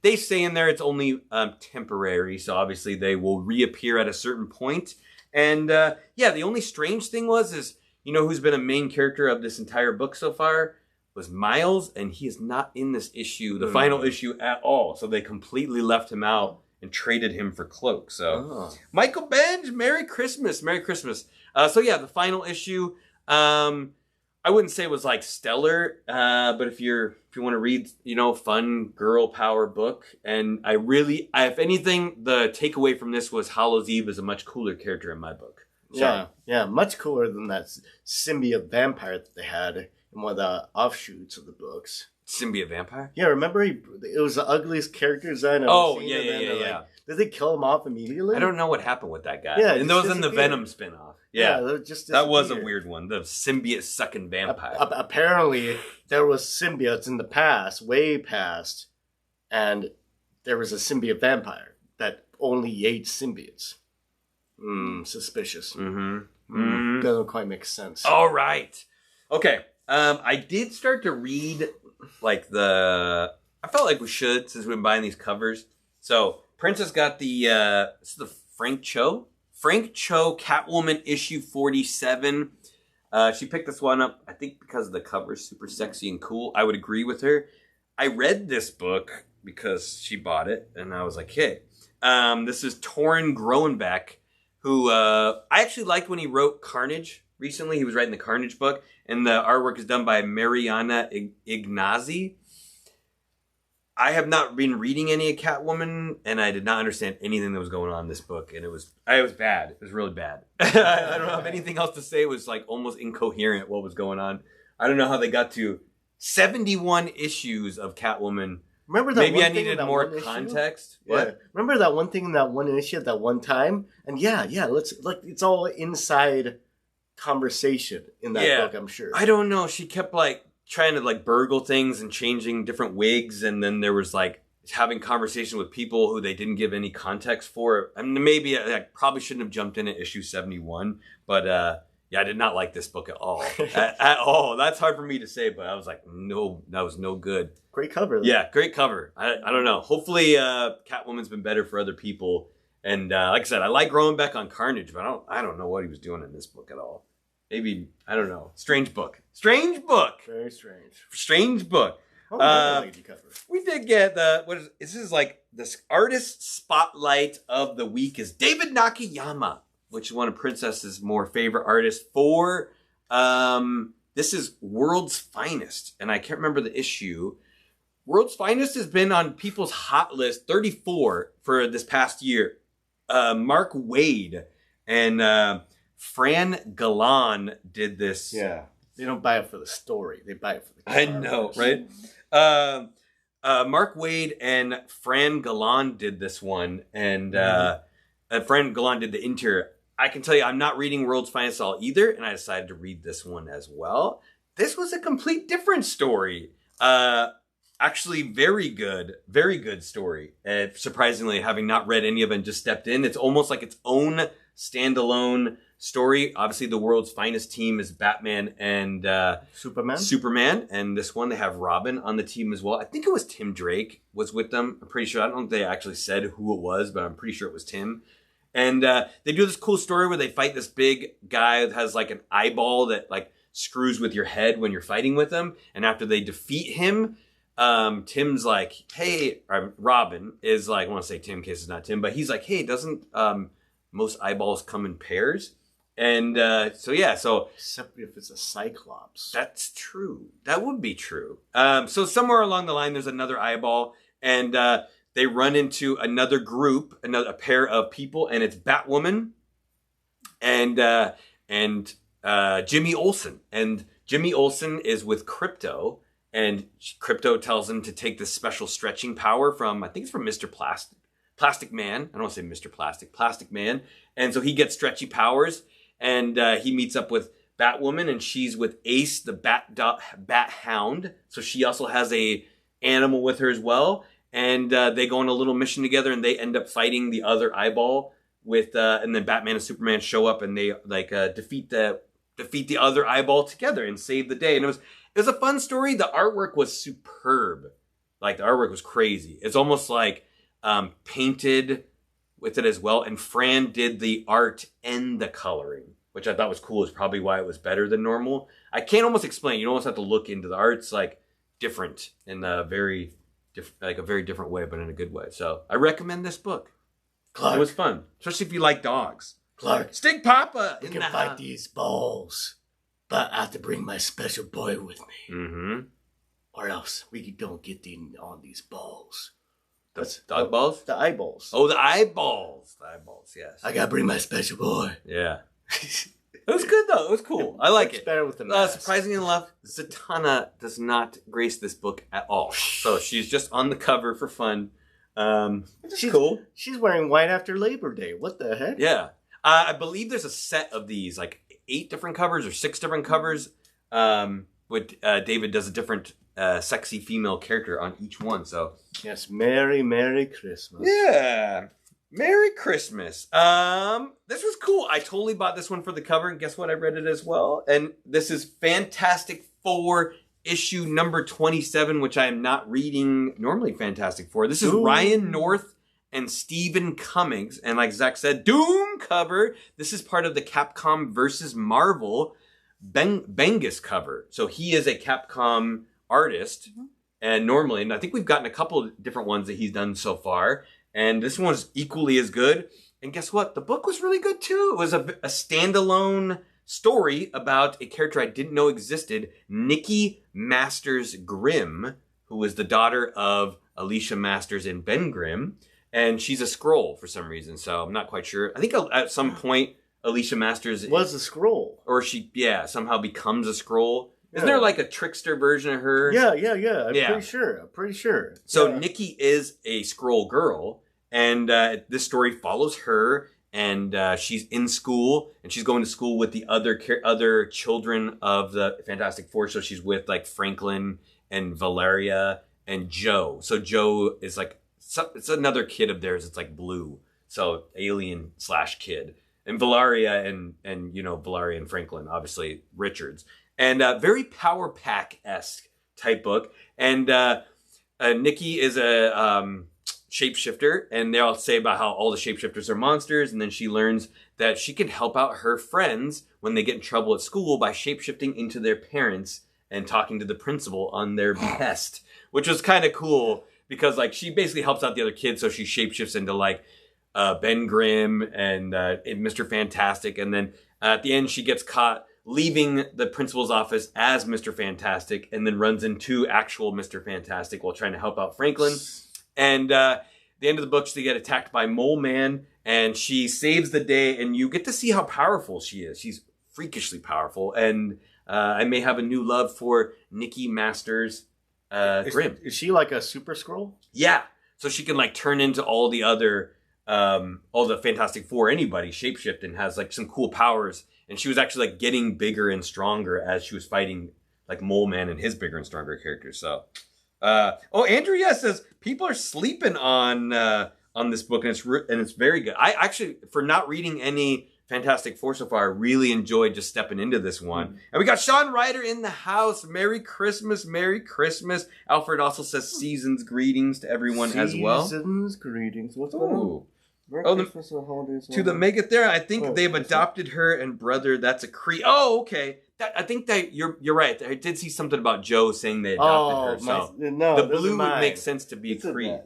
they say in there it's only temporary, so obviously they will reappear at a certain point. And yeah, the only strange thing is, you know who's been a main character of this entire book so far? Was Miles, and he is not in this issue, the final issue at all, so they completely left him out and traded him for Cloak. So, Michael Benj, Merry Christmas. Merry Christmas. So yeah, the final issue, I wouldn't say it was like stellar, but if you want to read, you know, fun girl power book, and if anything, the takeaway from this was Hallows Eve is a much cooler character in my book. So, yeah, much cooler than that symbiote vampire that they had in one of the offshoots of the books. Symbiote vampire? Yeah, remember it was the ugliest character design I've seen. Yeah. Did they kill him off immediately? I don't know what happened with that guy. Yeah, and that was in the Venom spinoff. Yeah, that was a weird one. The symbiote sucking vampire. Apparently, there was symbiotes in the past, way past, and there was a symbiote vampire that only ate symbiotes. Suspicious. Doesn't quite make sense. All right. Okay. I did start to read I felt like we should, since we've been buying these covers. So Princess got this is the Frank Cho Catwoman issue 47. She picked this one up, I think, because the cover's super sexy and cool. I would agree with her. I read this book because she bought it, and I was like, hey. This is Torrin Groenbeck, who I actually liked when he wrote Carnage recently. He was writing the Carnage book, and the artwork is done by Mariana Ignazi. I have not been reading any of Catwoman, and I did not understand anything that was going on in this book, and it was bad. It was really bad. I don't have anything else to say. It was like almost incoherent what was going on. I don't know how they got to 71 issues of Catwoman. Remember that Maybe I needed more context. What? Yeah. Remember that one thing in that one issue at that one time? And it's all inside conversation in that book, I'm sure. I don't know. She kept trying to burgle things and changing different wigs, and then there was having conversation with people who they didn't give any context for. I mean, maybe I probably shouldn't have jumped in at issue 71, but I did not like this book at all. at all. That's hard for me to say, but I was like, no, that was no good. Great cover, though. Yeah, great cover. I don't know. Hopefully Catwoman's been better for other people. And like I said, I like Groenbeck on Carnage, but I don't know what he was doing in this book at all. Maybe, I don't know. Strange book. Strange book. Very strange. Strange book. We did get this artist spotlight of the week is David Nakayama, which is one of Princess's more favorite artists for, this is World's Finest. And I can't remember the issue. World's Finest has been on people's hot list, 34 for this past year. Mark Waid and Fran Galan did this. Yeah. They don't buy it for the story. They buy it for the I know, right? Mark Waid and Fran Galan did this one. And Fran Galan did the interior. I can tell you, I'm not reading World's Finest all either, and I decided to read this one as well. This was a complete different story. Actually, very good story. Surprisingly, having not read any of it and just stepped in, it's almost like its own standalone story. Obviously, the World's Finest team is Batman and Superman, and this one they have Robin on the team as well. I think it was Tim Drake was with them. I'm pretty sure. I don't know if they actually said who it was, but I'm pretty sure it was Tim. And they do this cool story where they fight this big guy that has an eyeball that screws with your head when you're fighting with him. And after they defeat him, Tim's like, hey, Robin is I want to say Tim in case it's not Tim, but he's like, hey, doesn't most eyeballs come in pairs? And so except if it's a Cyclops. That's true. That would be true. So somewhere along the line, there's another eyeball, and they run into another group, a pair of people, and it's Batwoman and Jimmy Olsen. And Jimmy Olsen is with Crypto, and Crypto tells him to take this special stretching power from, I think it's from Mr. Plastic Man. I don't want to say Mr. Plastic Man. And so he gets stretchy powers, and he meets up with Batwoman, and she's with Ace, the Bat Hound. So she also has a animal with her as well. And they go on a little mission together, and they end up fighting the other eyeball with, and then Batman and Superman show up, and they defeat the other eyeball together and save the day. And it was a fun story. The artwork was superb. Like, the artwork was crazy. It's almost like painted with it as well. And Fran did the art and the coloring, which I thought was cool. Is probably why it was better than normal. I can't almost explain. You almost have to look into the art's like different in a very different way, but in a good way. So I recommend this book. Clark. It was fun, especially if you like dogs. Clark, Stick Papa. we can fight these balls, but I have to bring my special boy with me. Mm-hmm. Or else we don't get on these balls. The dog balls? The eyeballs. Oh, the eyeballs. The eyeballs, yes. I gotta bring my special boy. Yeah. It was good, though. It was cool. I like it. Better with the mask. Surprisingly enough, Zatanna does not grace this book at all. So she's just on the cover for fun. She's cool. She's wearing white after Labor Day. What the heck? Yeah. I believe there's a set of these, like 8 different covers or 6 different covers. David does a different sexy female character on each one. So yes, Merry Christmas. Yeah. Merry Christmas. This was cool. I totally bought this one for the cover, and guess what? I read it as well. And this is Fantastic Four issue number 27, which I am not reading normally Fantastic Four. This is Ryan North and Stephen Cummings. And like Zach said, Doom cover. This is part of the Capcom versus Marvel Bendis cover. So he is a Capcom artist. And normally, and I think we've gotten a couple of different ones that he's done so far. And this one was equally as good. And guess what? The book was really good too. It was a standalone story about a character I didn't know existed, Nikki Masters Grimm, who was the daughter of Alicia Masters and Ben Grimm. And she's a Skrull for some reason, so I'm not quite sure. I think at some point, Alicia Masters was a Skrull. Or she, somehow becomes a Skrull. Isn't there like a trickster version of her? Yeah. I'm pretty sure. So Nikki is a Skrull girl, and this story follows her, and she's in school, and she's going to school with the other children of the Fantastic Four. So she's with like Franklin and Valeria and Joe. So Joe is like, it's another kid of theirs. It's like blue. So alien / kid. And Valeria and Valeria and Franklin, obviously Richards. And very Power Pack-esque type book. And Nikki is a shapeshifter, and they all say about how all the shapeshifters are monsters, and then she learns that she can help out her friends when they get in trouble at school by shapeshifting into their parents and talking to the principal on their behest, which was kind of cool because like she basically helps out the other kids, so she shapeshifts into like Ben Grimm and Mr. Fantastic, and then at the end she gets caught leaving the principal's office as Mr. Fantastic, and then runs into actual Mr. Fantastic while trying to help out Franklin. And at the end of the book, they get attacked by Mole Man, and she saves the day, and you get to see how powerful she is. She's freakishly powerful, and I may have a new love for Nikki Masters Grimm. Is she like a super Skrull? Yeah. So she can like turn into all the other, all the Fantastic Four, anybody, shapeshift, and has like some cool powers. And she was actually like getting bigger and stronger as she was fighting like Mole Man and his bigger and stronger characters. So, Andrea says people are sleeping on this book, and it's very good. I actually, for not reading any Fantastic Four so far, I really enjoyed just stepping into this one. And we got Sean Ryder in the house. Merry Christmas, Merry Christmas. Alfred also says season's greetings to everyone as well. Season's greetings. What's going on? Christmas and holidays. To the Megathera, I think they've adopted her and brother. That's a Cree. Oh, okay. I think that you're right. I did see something about Joe saying they adopted her. So the blue would make sense to be a Cree.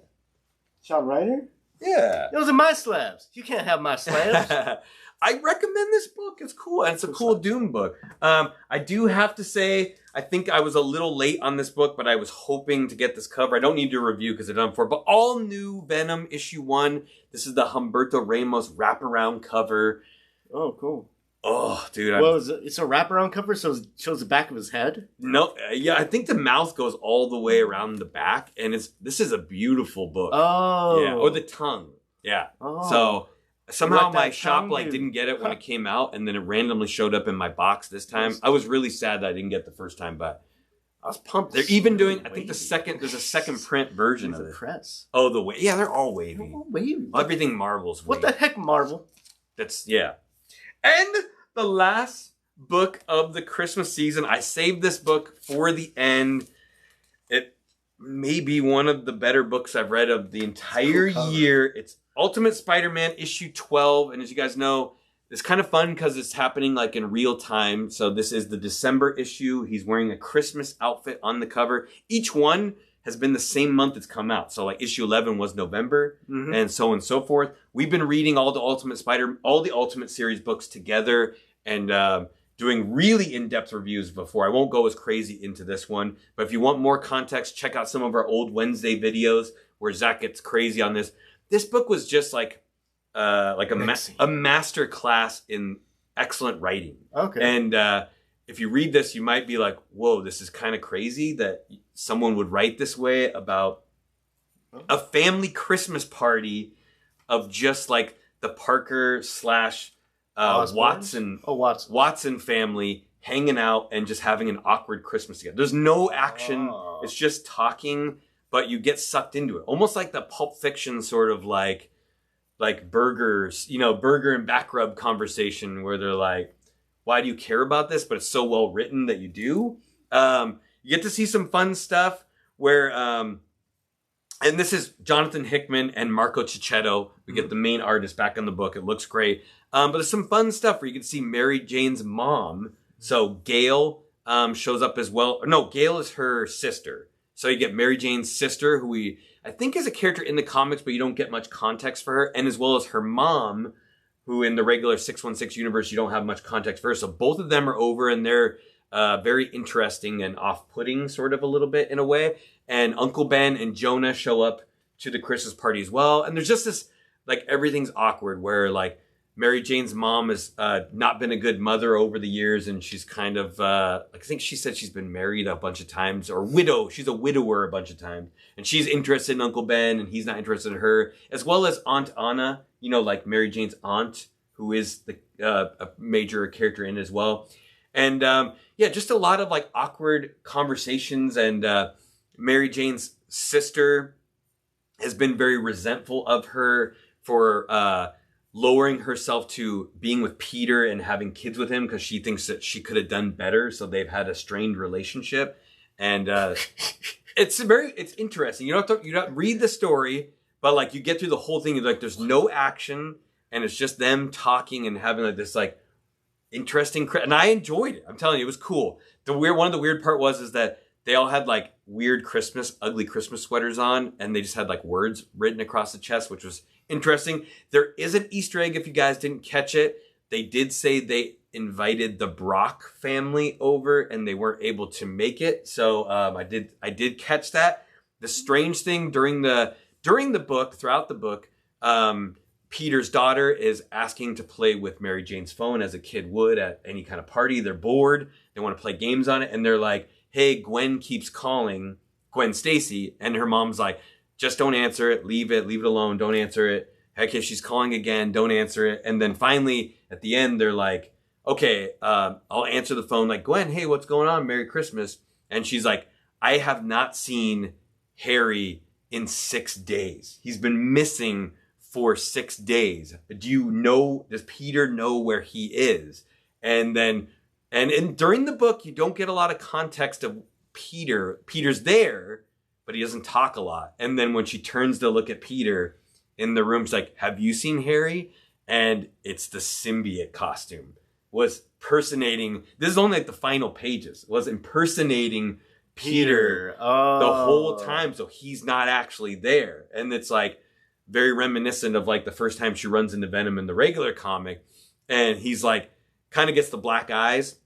Sean Ryder? Yeah. Those are my slabs. You can't have my slabs. I recommend this book. It's cool. And it's a cool Doom book. I do have to say, I think I was a little late on this book, but I was hoping to get this cover. I don't need to review because I've done it before, but all new Venom issue 1. This is the Humberto Ramos wraparound cover. Oh, cool. Oh, dude. It's a wraparound cover, so it shows the back of his head? No, yeah, I think the mouth goes all the way around the back, and this is a beautiful book. Oh. Yeah, or the tongue. Yeah. Oh. So somehow my shop didn't get it when it came out, and then it randomly showed up in my box this time. I was really sad that I didn't get the first time, but I was pumped. They're even doing, I think there's a second print version of it. Press. Oh, yeah, they're all wavy. They're all wavy. Everything Marvel's wavy. What the heck, Marvel? Yeah. And the last book of the Christmas season, I saved this book for the end. It may be one of the better books I've read of the entire year. It's Ultimate Spider-Man issue 12. And as you guys know, it's kind of fun because it's happening like in real time. So this is the December issue. He's wearing a Christmas outfit on the cover. Each one has been the same month it's come out. So like issue 11 was November and so on and so forth. We've been reading all the Ultimate series books together and doing really in-depth reviews before. I won't go as crazy into this one, but if you want more context, check out some of our old Wednesday videos where Zach gets crazy on this. This book was just like a master class in excellent writing. Okay. And if you read this, you might be like, whoa, this is kind of crazy that someone would write this way about a family Christmas party of just like the Parker / Watson family hanging out and just having an awkward Christmas together. There's no action. It's just talking, but you get sucked into it. Almost like the Pulp Fiction sort of like Burgers, Burger and back rub conversation where they're like, why do you care about this? But it's so well written that you do. You get to see some fun stuff where, and this is Jonathan Hickman and Marco Cicchetto. We get the main artist back on the book. It looks great. But there's some fun stuff where you can see Mary Jane's mom. So Gail shows up as well. No, Gail is her sister. So you get Mary Jane's sister, who I think is a character in the comics, but you don't get much context for her. And as well as her mom, who in the regular 616 universe, you don't have much context for her. So both of them are over and they're very interesting and off-putting sort of a little bit in a way. And Uncle Ben and Jonah show up to the Christmas party as well. And there's just this, like, everything's awkward where, like, Mary Jane's mom has not been a good mother over the years, and she's kind of, I think she said she's been married a bunch of times, or widow. She's a widower a bunch of times. And she's interested in Uncle Ben, and he's not interested in her. As well as Aunt Anna, like Mary Jane's aunt, who is a major character in it as well. And, just a lot of, like, awkward conversations. And Mary Jane's sister has been very resentful of her for lowering herself to being with Peter and having kids with him because she thinks that she could have done better. So they've had a strained relationship. And it's interesting. You don't read the story, but like you get through the whole thing. Like there's no action and it's just them talking and having like this like interesting. And I enjoyed it. I'm telling you, it was cool. One of the weird part is that they all had like weird ugly Christmas sweaters on, and they just had like words written across the chest, which was interesting. There is an Easter egg if you guys didn't catch it. They did say they invited the Brock family over and they weren't able to make it. So I did catch that. The strange thing throughout the book, Peter's daughter is asking to play with Mary Jane's phone as a kid would at any kind of party. They're bored. They want to play games on it. And they're like, hey, Gwen keeps calling, Gwen Stacy. And her mom's like, just don't answer it. Leave it alone. Don't answer it. Heck, if she's calling again, don't answer it. And then finally, at the end, they're like, okay, I'll answer the phone. Like, Gwen, hey, what's going on? Merry Christmas. And she's like, I have not seen Harry in 6 days. He's been missing for 6 days. Does Peter know where he is? And during the book, you don't get a lot of context of Peter. Peter's there, but he doesn't talk a lot. And then when she turns to look at Peter in the room, she's like, have you seen Harry? And it's the symbiote costume. Was impersonating, this is only like the final pages, was impersonating Peter the whole time. So he's not actually there. And it's like very reminiscent of like the first time she runs into Venom in the regular comic. and he's like, kind of gets the black eyes,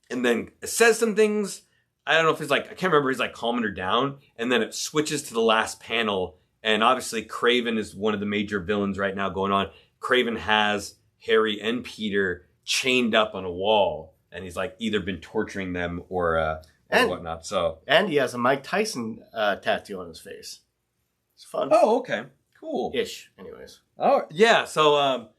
and then says some things. I don't know if he's like, I can't remember. He's like calming her down, and then it switches to the last panel, and obviously Kraven is one of the major villains right now going on. Kraven has Harry and Peter chained up on a wall, and he's like either been torturing them or whatnot. So, and he has a Mike Tyson tattoo on his face. It's fun. Oh, okay, cool. Ish, anyways. Oh yeah, so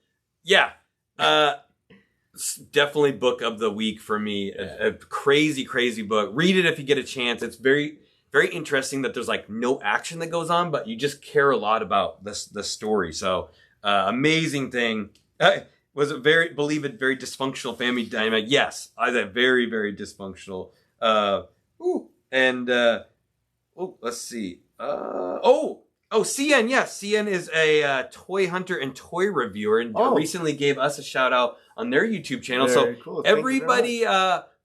it's definitely book of the week for me. A crazy book. Read it if you get a chance. It's very, very interesting that there's like no action that goes on, but you just care a lot about the story. So amazing thing. Was it very dysfunctional family dynamic? Yes, I was very, very dysfunctional. Let's see. CN, yes. CN is a toy hunter and toy reviewer, and recently gave us a shout out on their YouTube channel. Very so cool. Everybody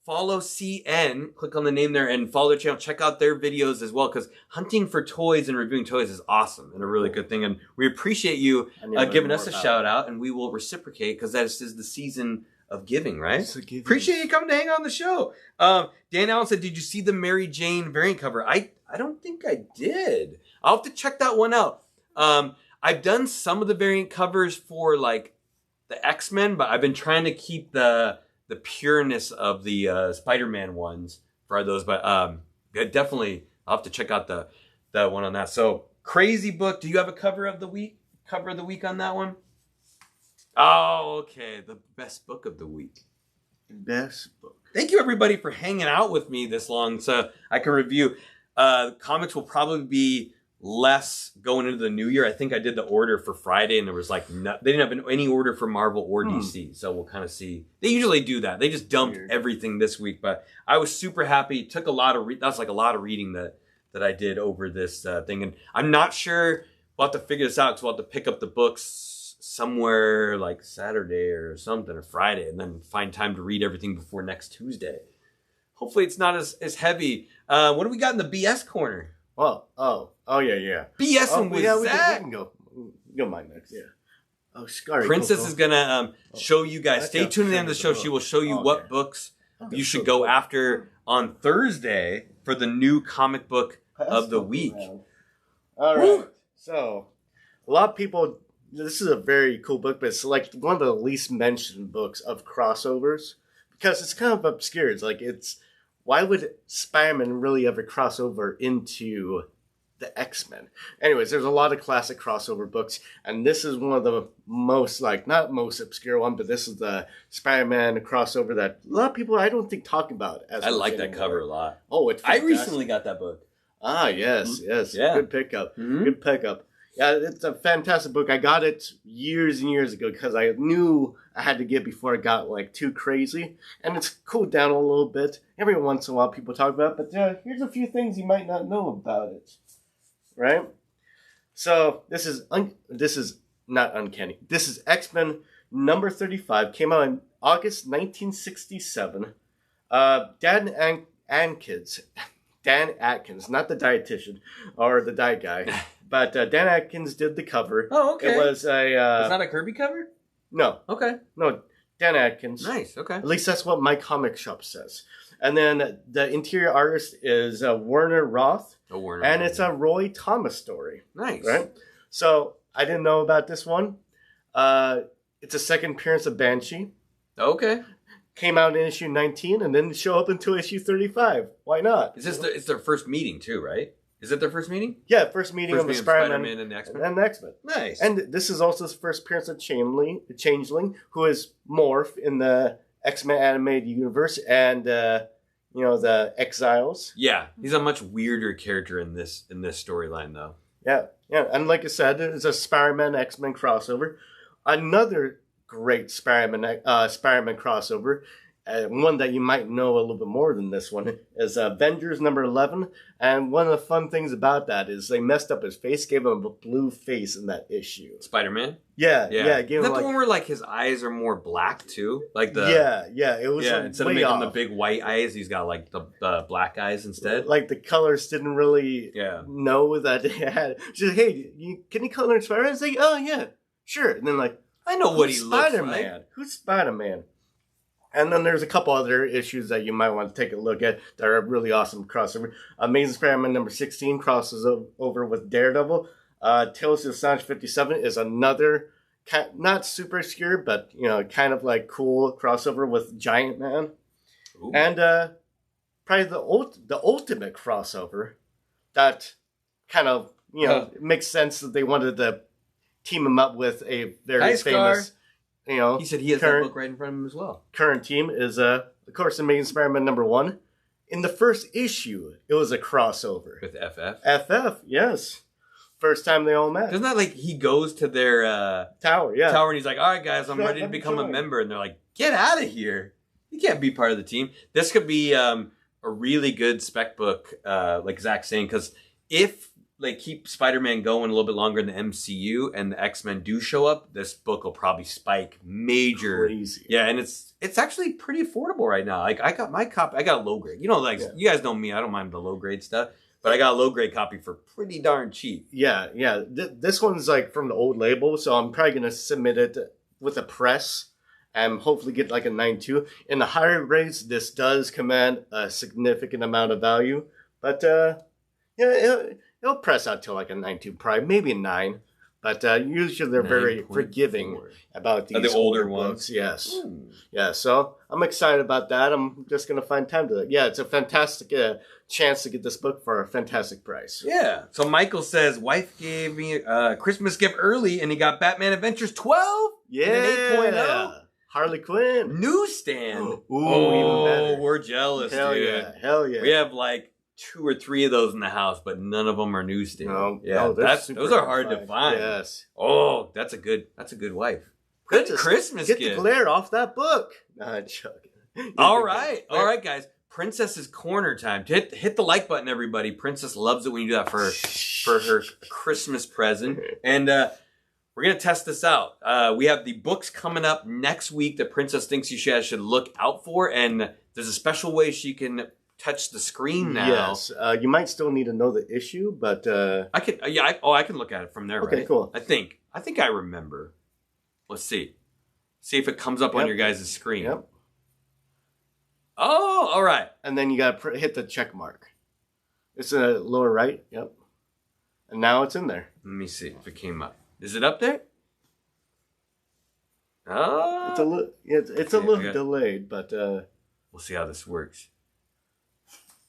follow CN, click on the name there, and follow their channel. Check out their videos as well, because hunting for toys and reviewing toys is awesome and a really good thing. And we appreciate you giving us a shout out, and we will reciprocate, because that is the season of giving, right? Appreciate you coming to hang on the show. Dan Allen said, did you see the Mary Jane variant cover? I don't think I did. I'll have to check that one out. I've done some of the variant covers for like the X-Men, but I've been trying to keep the pureness of the Spider-Man ones for those. But definitely, I'll have to check out the one on that. So crazy book. Do you have a cover of the week? Cover of the week on that one? Oh, okay. The best book of the week. Best book. Thank you, everybody, for hanging out with me this long so I can review. Comics will probably be less going into the new year. I think I did the order for Friday, and there was like they didn't have any order for Marvel or DC. So we'll kind of see. They usually do that. They just dumped everything this week, but I was super happy. Took a lot of that's like a lot of reading that I did over this thing, and I'm not sure. We'll have to figure this out, because we'll have to pick up the books somewhere like Saturday or something, or Friday, and then find time to read everything before next Tuesday. Hopefully it's not as heavy. What do we got in the BS corner? Oh yeah. BS with Zach. We can go mine next, yeah. Oh, sorry. Princess is gonna show you guys. Stay tuned to the end of the show. She will show you what books you should go after on Thursday for the new comic book of the week. All right. So, a lot of people. This is a very cool book, but it's like one of the least mentioned books of crossovers, because it's kind of obscure. It's like why would Spider-Man really ever cross over into the X-Men? Anyways, there's a lot of classic crossover books, and this is one of the most, like, not most obscure one, but this is the Spider-Man crossover that a lot of people, I don't think, talk about as I much like anymore. that cover a lot. Oh, it's I fantastic. recently got that book. Ah, yes. Yeah. Good pickup. Good pickup. Yeah, it's a fantastic book. I got it years and years ago because I knew I had to get before it got like too crazy. And it's cooled down a little bit. Every once in a while people talk about it, but here's a few things you might not know about it. Right? So this is not uncanny. This is X-Men number 35. Came out in August 1967. Dan Atkins, not the dietitian or the diet guy. But Dan Atkins did the cover. Oh, okay. It was a... It's not a Kirby cover? No. Okay. No, Dan Atkins. Nice, okay. At least that's what my comic shop says. And then the interior artist is Werner Roth. Oh, Werner. And it's a Roy Thomas story. Nice. Right? So, I didn't know about this one. It's a second appearance of Banshee. Okay. Came out in issue 19 and didn't show up until issue 35. Why not? It's their first meeting, too, right? Is it their first meeting? Yeah, first meeting of the Spider-Man and the X-Men. And the X-Men. Nice. And this is also his first appearance of Changeling, who is Morph in the X-Men animated universe, and the Exiles. Yeah, he's a much weirder character in this storyline, though. Yeah, and like I said, it's a Spider-Man X-Men crossover. Another great Spider-Man crossover. One that you might know a little bit more than this one is Avengers number 11. And one of the fun things about that is they messed up his face, gave him a blue face in that issue. Spider-Man? Yeah. Is that the one where like his eyes are more black too? Like the it was instead of making the big white eyes, he's got like the black eyes instead. Like the colors didn't really know that they had. She's like, hey, can you color in Spider-Man? It's like, oh yeah, sure. And then like, I know what he looks Spider-Man? like. Who's Spider-Man? And then there's a couple other issues that you might want to take a look at that are really awesome crossover. Amazing Spider-Man number 16 crosses over with Daredevil. Tales of Astonishing 57 is another, not super obscure, but kind of like cool crossover with Giant Man. Ooh. And probably the ultimate crossover that kind of makes sense that they wanted to team him up with a very famous. He said he has that book right in front of him as well. Current team is, of course, Amazing Spider-Man number 1. In the first issue, it was a crossover. With FF? FF, yes. First time they all met. Isn't that like he goes to their tower, and he's like, all right, guys, I'm ready to become a member. And they're like, get out of here. You can't be part of the team. This could be a really good spec book, like Zach's saying, because if keep Spider-Man going a little bit longer in the MCU and the X-Men do show up, this book will probably spike major. Crazy. Yeah, and it's actually pretty affordable right now. Like I got my copy, I got a low grade. You guys know me, I don't mind the low grade stuff, but I got a low grade copy for pretty darn cheap. Yeah. This one's like from the old label, so I'm probably gonna submit it with a press and hopefully get like a 9.2. In the higher grades, this does command a significant amount of value, but it'll press out to like a 9.2, probably maybe a 9. But usually they're very forgiving about these the older ones. Yes. Ooh. Yeah, so I'm excited about that. I'm just going to find time to do it. Yeah, it's a fantastic chance to get this book for a fantastic price. Yeah. So Michael says, wife gave me a Christmas gift early and he got Batman Adventures 12? Yeah. And an 8.0? Harley Quinn. Newsstand. Ooh, even better. We're jealous, Hell dude. Hell yeah. We have like 2 or 3 of those in the house, but none of them are newsstand. Those are hard to find. Yes. Oh, that's a good wife. Good Christmas gift. Get the glare off that book. Nah, joking. All right, guys. Princess's Corner time. Hit the like button, everybody. Princess loves it when you do that for her Christmas present. And we're gonna test this out. We have the books coming up next week that Princess thinks you should look out for, and there's a special way she can touch the screen now. Yes, you might still need to know the issue, but I can. I can look at it from there. Okay, right? Cool. I think I remember. Let's see. See if it comes up on your guys' screen. Yep. Oh, all right. And then you got to hit the check mark. It's a lower right. Yep. And now it's in there. Let me see if it came up. Is it up there? Oh. It's a little delayed, but we'll see how this works.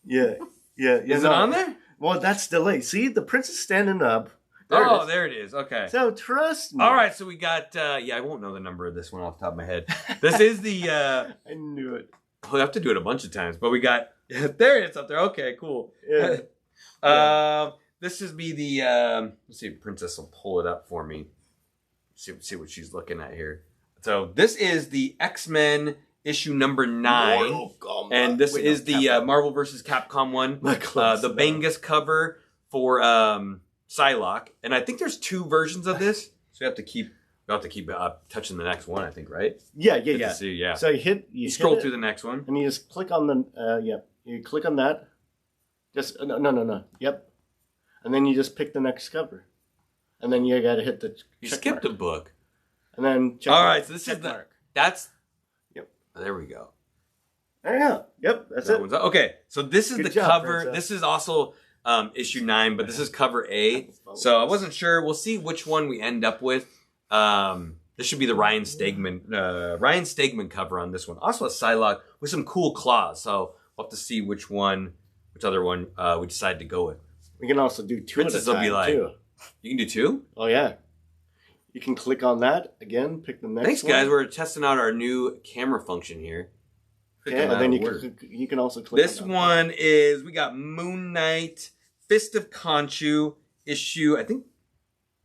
Yeah. Is it on there? Well, that's delayed. See, the princess standing up. There it is. Okay. So trust me. All right, so we got. I won't know the number of this one off the top of my head. This is the. I knew it. We'll have to do it a bunch of times, but we got. There it is up there. Okay, cool. Yeah. This is be the. Let's see if Princess will pull it up for me. See what she's looking at here. So this is the X-Men issue number 9, and this is the Marvel vs. Capcom one. The Bangus cover for Psylocke, and I think there's 2 versions of this, so you have to keep touching the next one. I think, right? Yeah. See, yeah. So you scroll hit through the next one, and you just click on the You click on that. Just no. Yep. And then you just pick the next cover, and then you got to hit the. You skipped a book. And then all right, so this is that's. Yep. There we go. Yeah. Yep. That's it. Okay, so this is the cover. Princess. This is also issue 9, but this is cover A. So I wasn't sure. We'll see which one we end up with. This should be the Ryan Stegman cover on this one. Also a Psylocke with some cool claws. So we'll have to see which other one we decide to go with. We can also do 2 Princess at a time, will be like, too. You can do 2? Oh, yeah. You can click on that again, pick the next one. Thanks, guys. We're testing out our new camera function here. Yeah, and then you can also click this one is, we got Moon Knight, Fist of Khonshu, issue, I think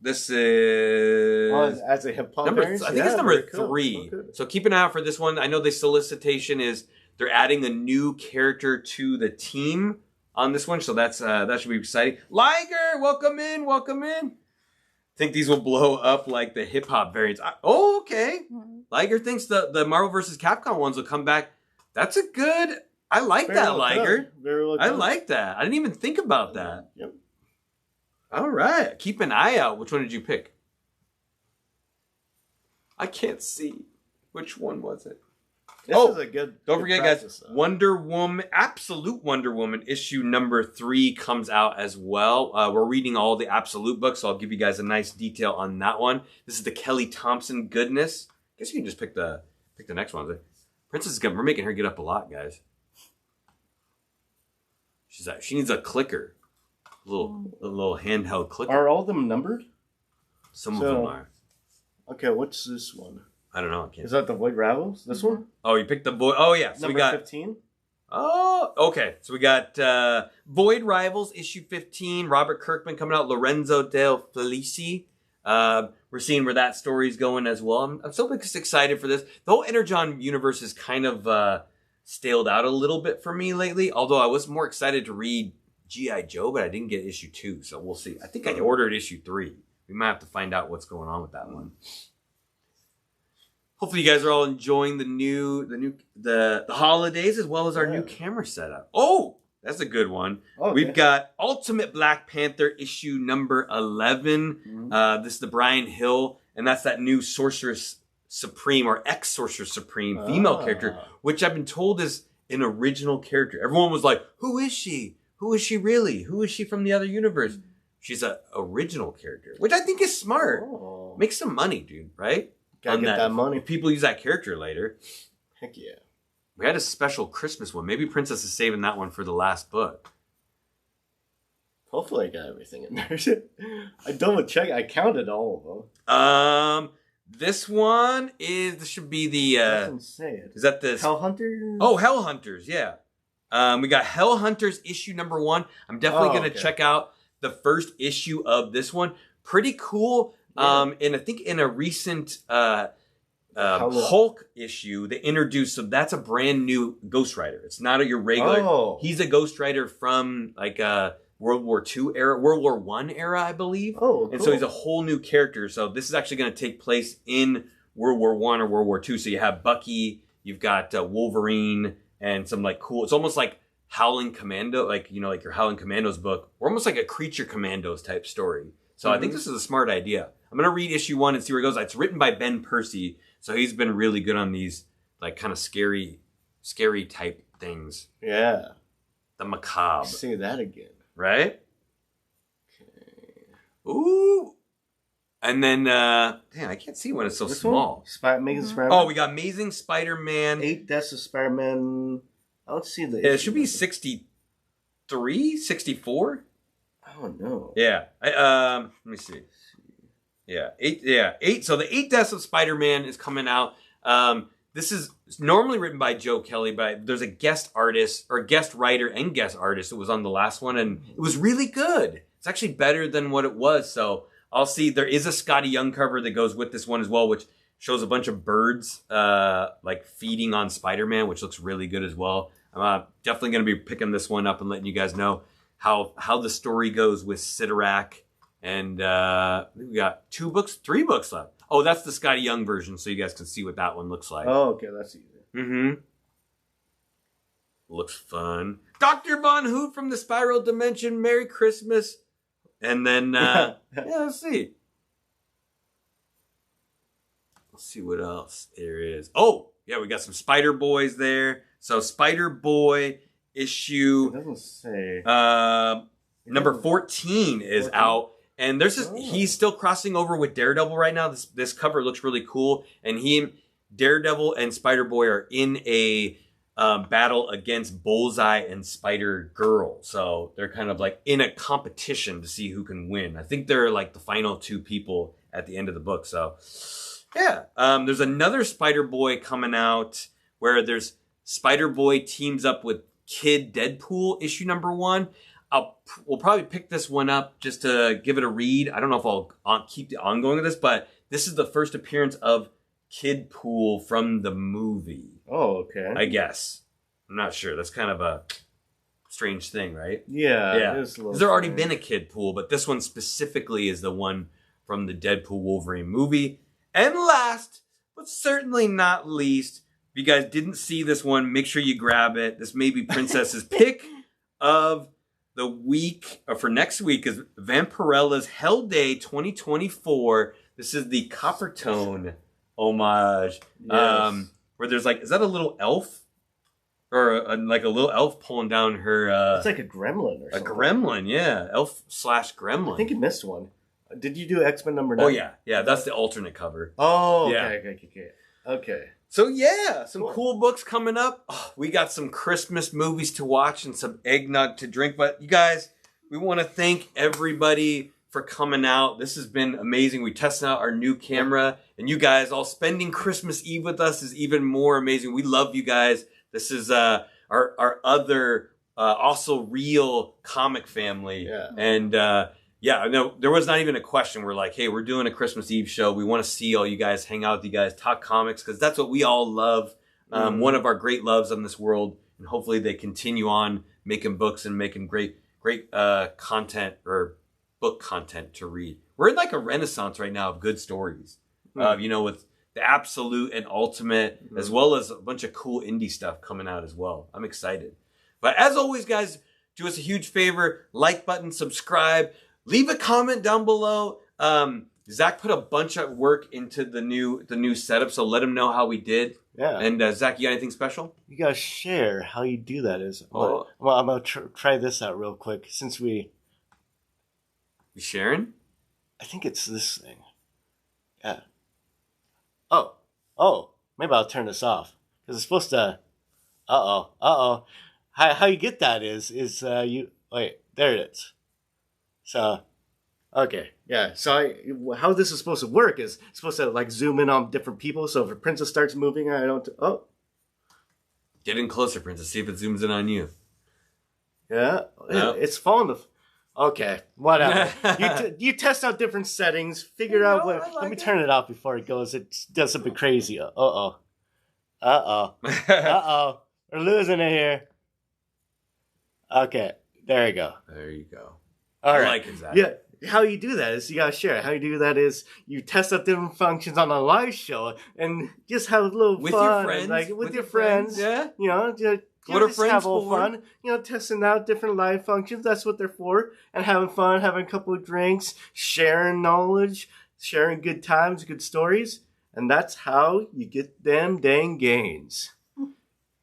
this is... as a hip-hop I think it's number 3. Cool. So keep an eye out for this one. I know the solicitation is they're adding a new character to the team on this one, so that should be exciting. Liger, welcome in. I think these will blow up like the hip hop variants. Okay. Liger thinks the Marvel vs. Capcom ones will come back. That's a good. I like that, Liger. Very well I like that. I didn't even think about that. Yep. All right. Keep an eye out. Which one did you pick? I can't see. Which one was it? This is a good. Don't good forget, practice, guys. though. Wonder Woman, Absolute Wonder Woman issue number 3 comes out as well. We're reading all the Absolute books, so I'll give you guys a nice detail on that one. This is the Kelly Thompson goodness. I guess you can just pick the next one. Princess, we're making her get up a lot, guys. She needs a clicker, a little handheld clicker. Are all of them numbered? Some of them are. Okay, what's this one? I don't know. I can't. Is that the Void Rivals? This one? Oh, you picked the Void. Oh yeah. So Number we got 15. Oh, okay. So we got Void Rivals issue 15. Robert Kirkman coming out. Lorenzo Del Felici. We're seeing where that story's going as well. I'm so excited for this. The whole Energon universe is kind of staled out a little bit for me lately. Although I was more excited to read G.I. Joe, but I didn't get issue 2, so we'll see. I think I ordered issue 3. We might have to find out what's going on with that one. Hopefully you guys are all enjoying the holidays as well as our new camera setup. Oh, that's a good one. Okay. We've got Ultimate Black Panther issue number 11. This is the Brian Hill, and that's that new Sorceress Supreme or ex-Sorceress Supreme female character, which I've been told is an original character. Everyone was like, who is she? Who is she really? Who is she from the other universe? She's an original character, which I think is smart. Oh. Make some money, dude, right? Gotta get that money. If people use that character later. Heck yeah. We had a special Christmas one. Maybe Princess is saving that one for the last book. Hopefully I got everything in there. I double checked. I counted all of them. This one this should be the doesn't say it. Is that the Hell Hunters? Oh, Hell Hunters, yeah. We got Hell Hunters issue number 1. I'm definitely gonna check out the first issue of this one. Pretty cool. Yeah. And I think in a recent Hulk issue, they introduced that's a brand new Ghost Rider. It's not your regular. Oh. He's a Ghost Rider from like World War II era, World War I era, I believe. Oh, cool. And so he's a whole new character. So this is actually going to take place in World War I or World War II. So you have Bucky, you've got Wolverine, and some like cool. It's almost like Howling Commando, like like your Howling Commandos book, or almost like a Creature Commandos type story. So I think this is a smart idea. I'm going to read issue 1 and see where it goes. It's written by Ben Percy, so he's been really good on these like kind of scary type things. Yeah. The macabre. Say that again. Right? Okay. Ooh. And then, damn, I can't see when it's so small. Amazing Spider-Man. Oh, we got Amazing Spider-Man. 8 Deaths of Spider-Man. I don't see the... It should be 63, 64? Oh, no. Yeah. Let me see. Yeah. 8. So the 8 Deaths of Spider-Man is coming out. This is normally written by Joe Kelly, but there's a guest artist or guest writer and guest artist that was on the last one, and it was really good. It's actually better than what it was. So I'll see. There is a Scotty Young cover that goes with this one as well, which shows a bunch of birds like feeding on Spider-Man, which looks really good as well. I'm definitely going to be picking this one up and letting you guys know how the story goes with Sidorak. And we got 3 books left. Oh, that's the Scotty Young version, so you guys can see what that one looks like. Oh, okay, that's easy. Mm-hmm. Looks fun. Dr. Von Hoot from the Spiral Dimension. Merry Christmas. And then, let's see. Let's see what else there is. Oh, yeah, we got some Spider Boys there. So Spider Boy issue. It doesn't say. Number 14 is out. And he's still crossing over with Daredevil right now. This cover looks really cool. And Daredevil and Spider-Boy are in a battle against Bullseye and Spider-Girl. So they're kind of like in a competition to see who can win. I think they're like the final 2 people at the end of the book. So yeah, there's another Spider-Boy coming out where there's Spider-Boy teams up with Kid Deadpool issue number 1. We'll probably pick this one up just to give it a read. I don't know if I'll keep the ongoing of this, but this is the first appearance of Kid Pool from the movie. Oh, okay. I guess. I'm not sure. That's kind of a strange thing, right? Yeah. Because there already been a Kid Pool, but this one specifically is the one from the Deadpool Wolverine movie. And last, but certainly not least, if you guys didn't see this one, make sure you grab it. This may be Princess's pick of the week, or for next week, is Vampirella's Hell Day 2024. This is the Coppertone homage. Yes. Where there's like, is that a little elf? Or like a little elf pulling down her... it's like a gremlin or something. A gremlin, yeah. Elf/gremlin. I think you missed one. Did you do X-Men number 9? Oh, yeah. Yeah, that's the alternate cover. Oh, Yeah. Okay. So, yeah, some cool books coming up. Oh, we got some Christmas movies to watch and some eggnog to drink. But, you guys, we want to thank everybody for coming out. This has been amazing. We tested out our new camera. And you guys all spending Christmas Eve with us is even more amazing. We love you guys. This is our other also real comic family. Yeah. And no, there was not even a question. We're like, hey, we're doing a Christmas Eve show. We want to see all you guys, hang out with you guys, talk comics, because that's what we all love. One of our great loves on this world. And hopefully they continue on making books and making great content or book content to read. We're in like a renaissance right now of good stories. With the Absolute and Ultimate, as well as a bunch of cool indie stuff coming out as well. I'm excited. But as always, guys, do us a huge favor. Like button, subscribe. Leave a comment down below. Zach put a bunch of work into the new setup, so let him know how we did. Yeah. And Zach, you got anything special? You gotta share. How you do that is... Well, I'm gonna try this out real quick. Since You sharing? I think it's this thing. Yeah. Oh, maybe I'll turn this off. Because it's supposed to... Uh-oh. How you get that is you... Wait, there it is. So, okay. Yeah, so how this is supposed to work is it's supposed to, like, zoom in on different people. So if a princess starts moving, I don't... Oh. Get in closer, princess. See if it zooms in on you. Yeah. Nope. It's falling the... Okay, whatever. You test out different settings, figure out what... Let me turn it off before it goes. It does something crazy. Uh-oh. We're losing it here. Okay, there you go. There you go. All right. I like it, Zach. Yeah, how you do that is you gotta share it. How you do that is you test out different functions on a live show and just have a little With fun. your friends. Like, with your friends. Yeah. You know, What are just friends have a for? fun. You know, testing out different live functions. That's what they're for. And having fun, having a couple of drinks, sharing knowledge, sharing good times, good stories. And that's how you get them dang gains.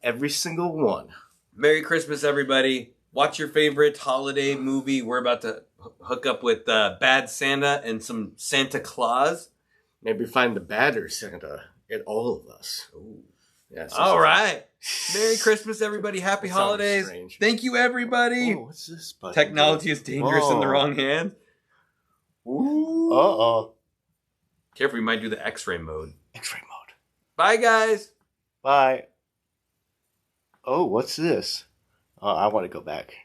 Every single one. Merry Christmas, everybody. Watch your favorite holiday movie. We're about to hook up with Bad Santa and some Santa Claus. Maybe find the badder Santa in all of us. Ooh. Yeah, all right. Merry Christmas, everybody. Happy holidays. Strange. Thank you, everybody. Oh, what's this button? Technology is dangerous in the wrong hands. Ooh. Uh-oh. Careful, you might do the X-ray mode. X-ray mode. Bye, guys. Bye. Oh, what's this? Oh, I want to go back.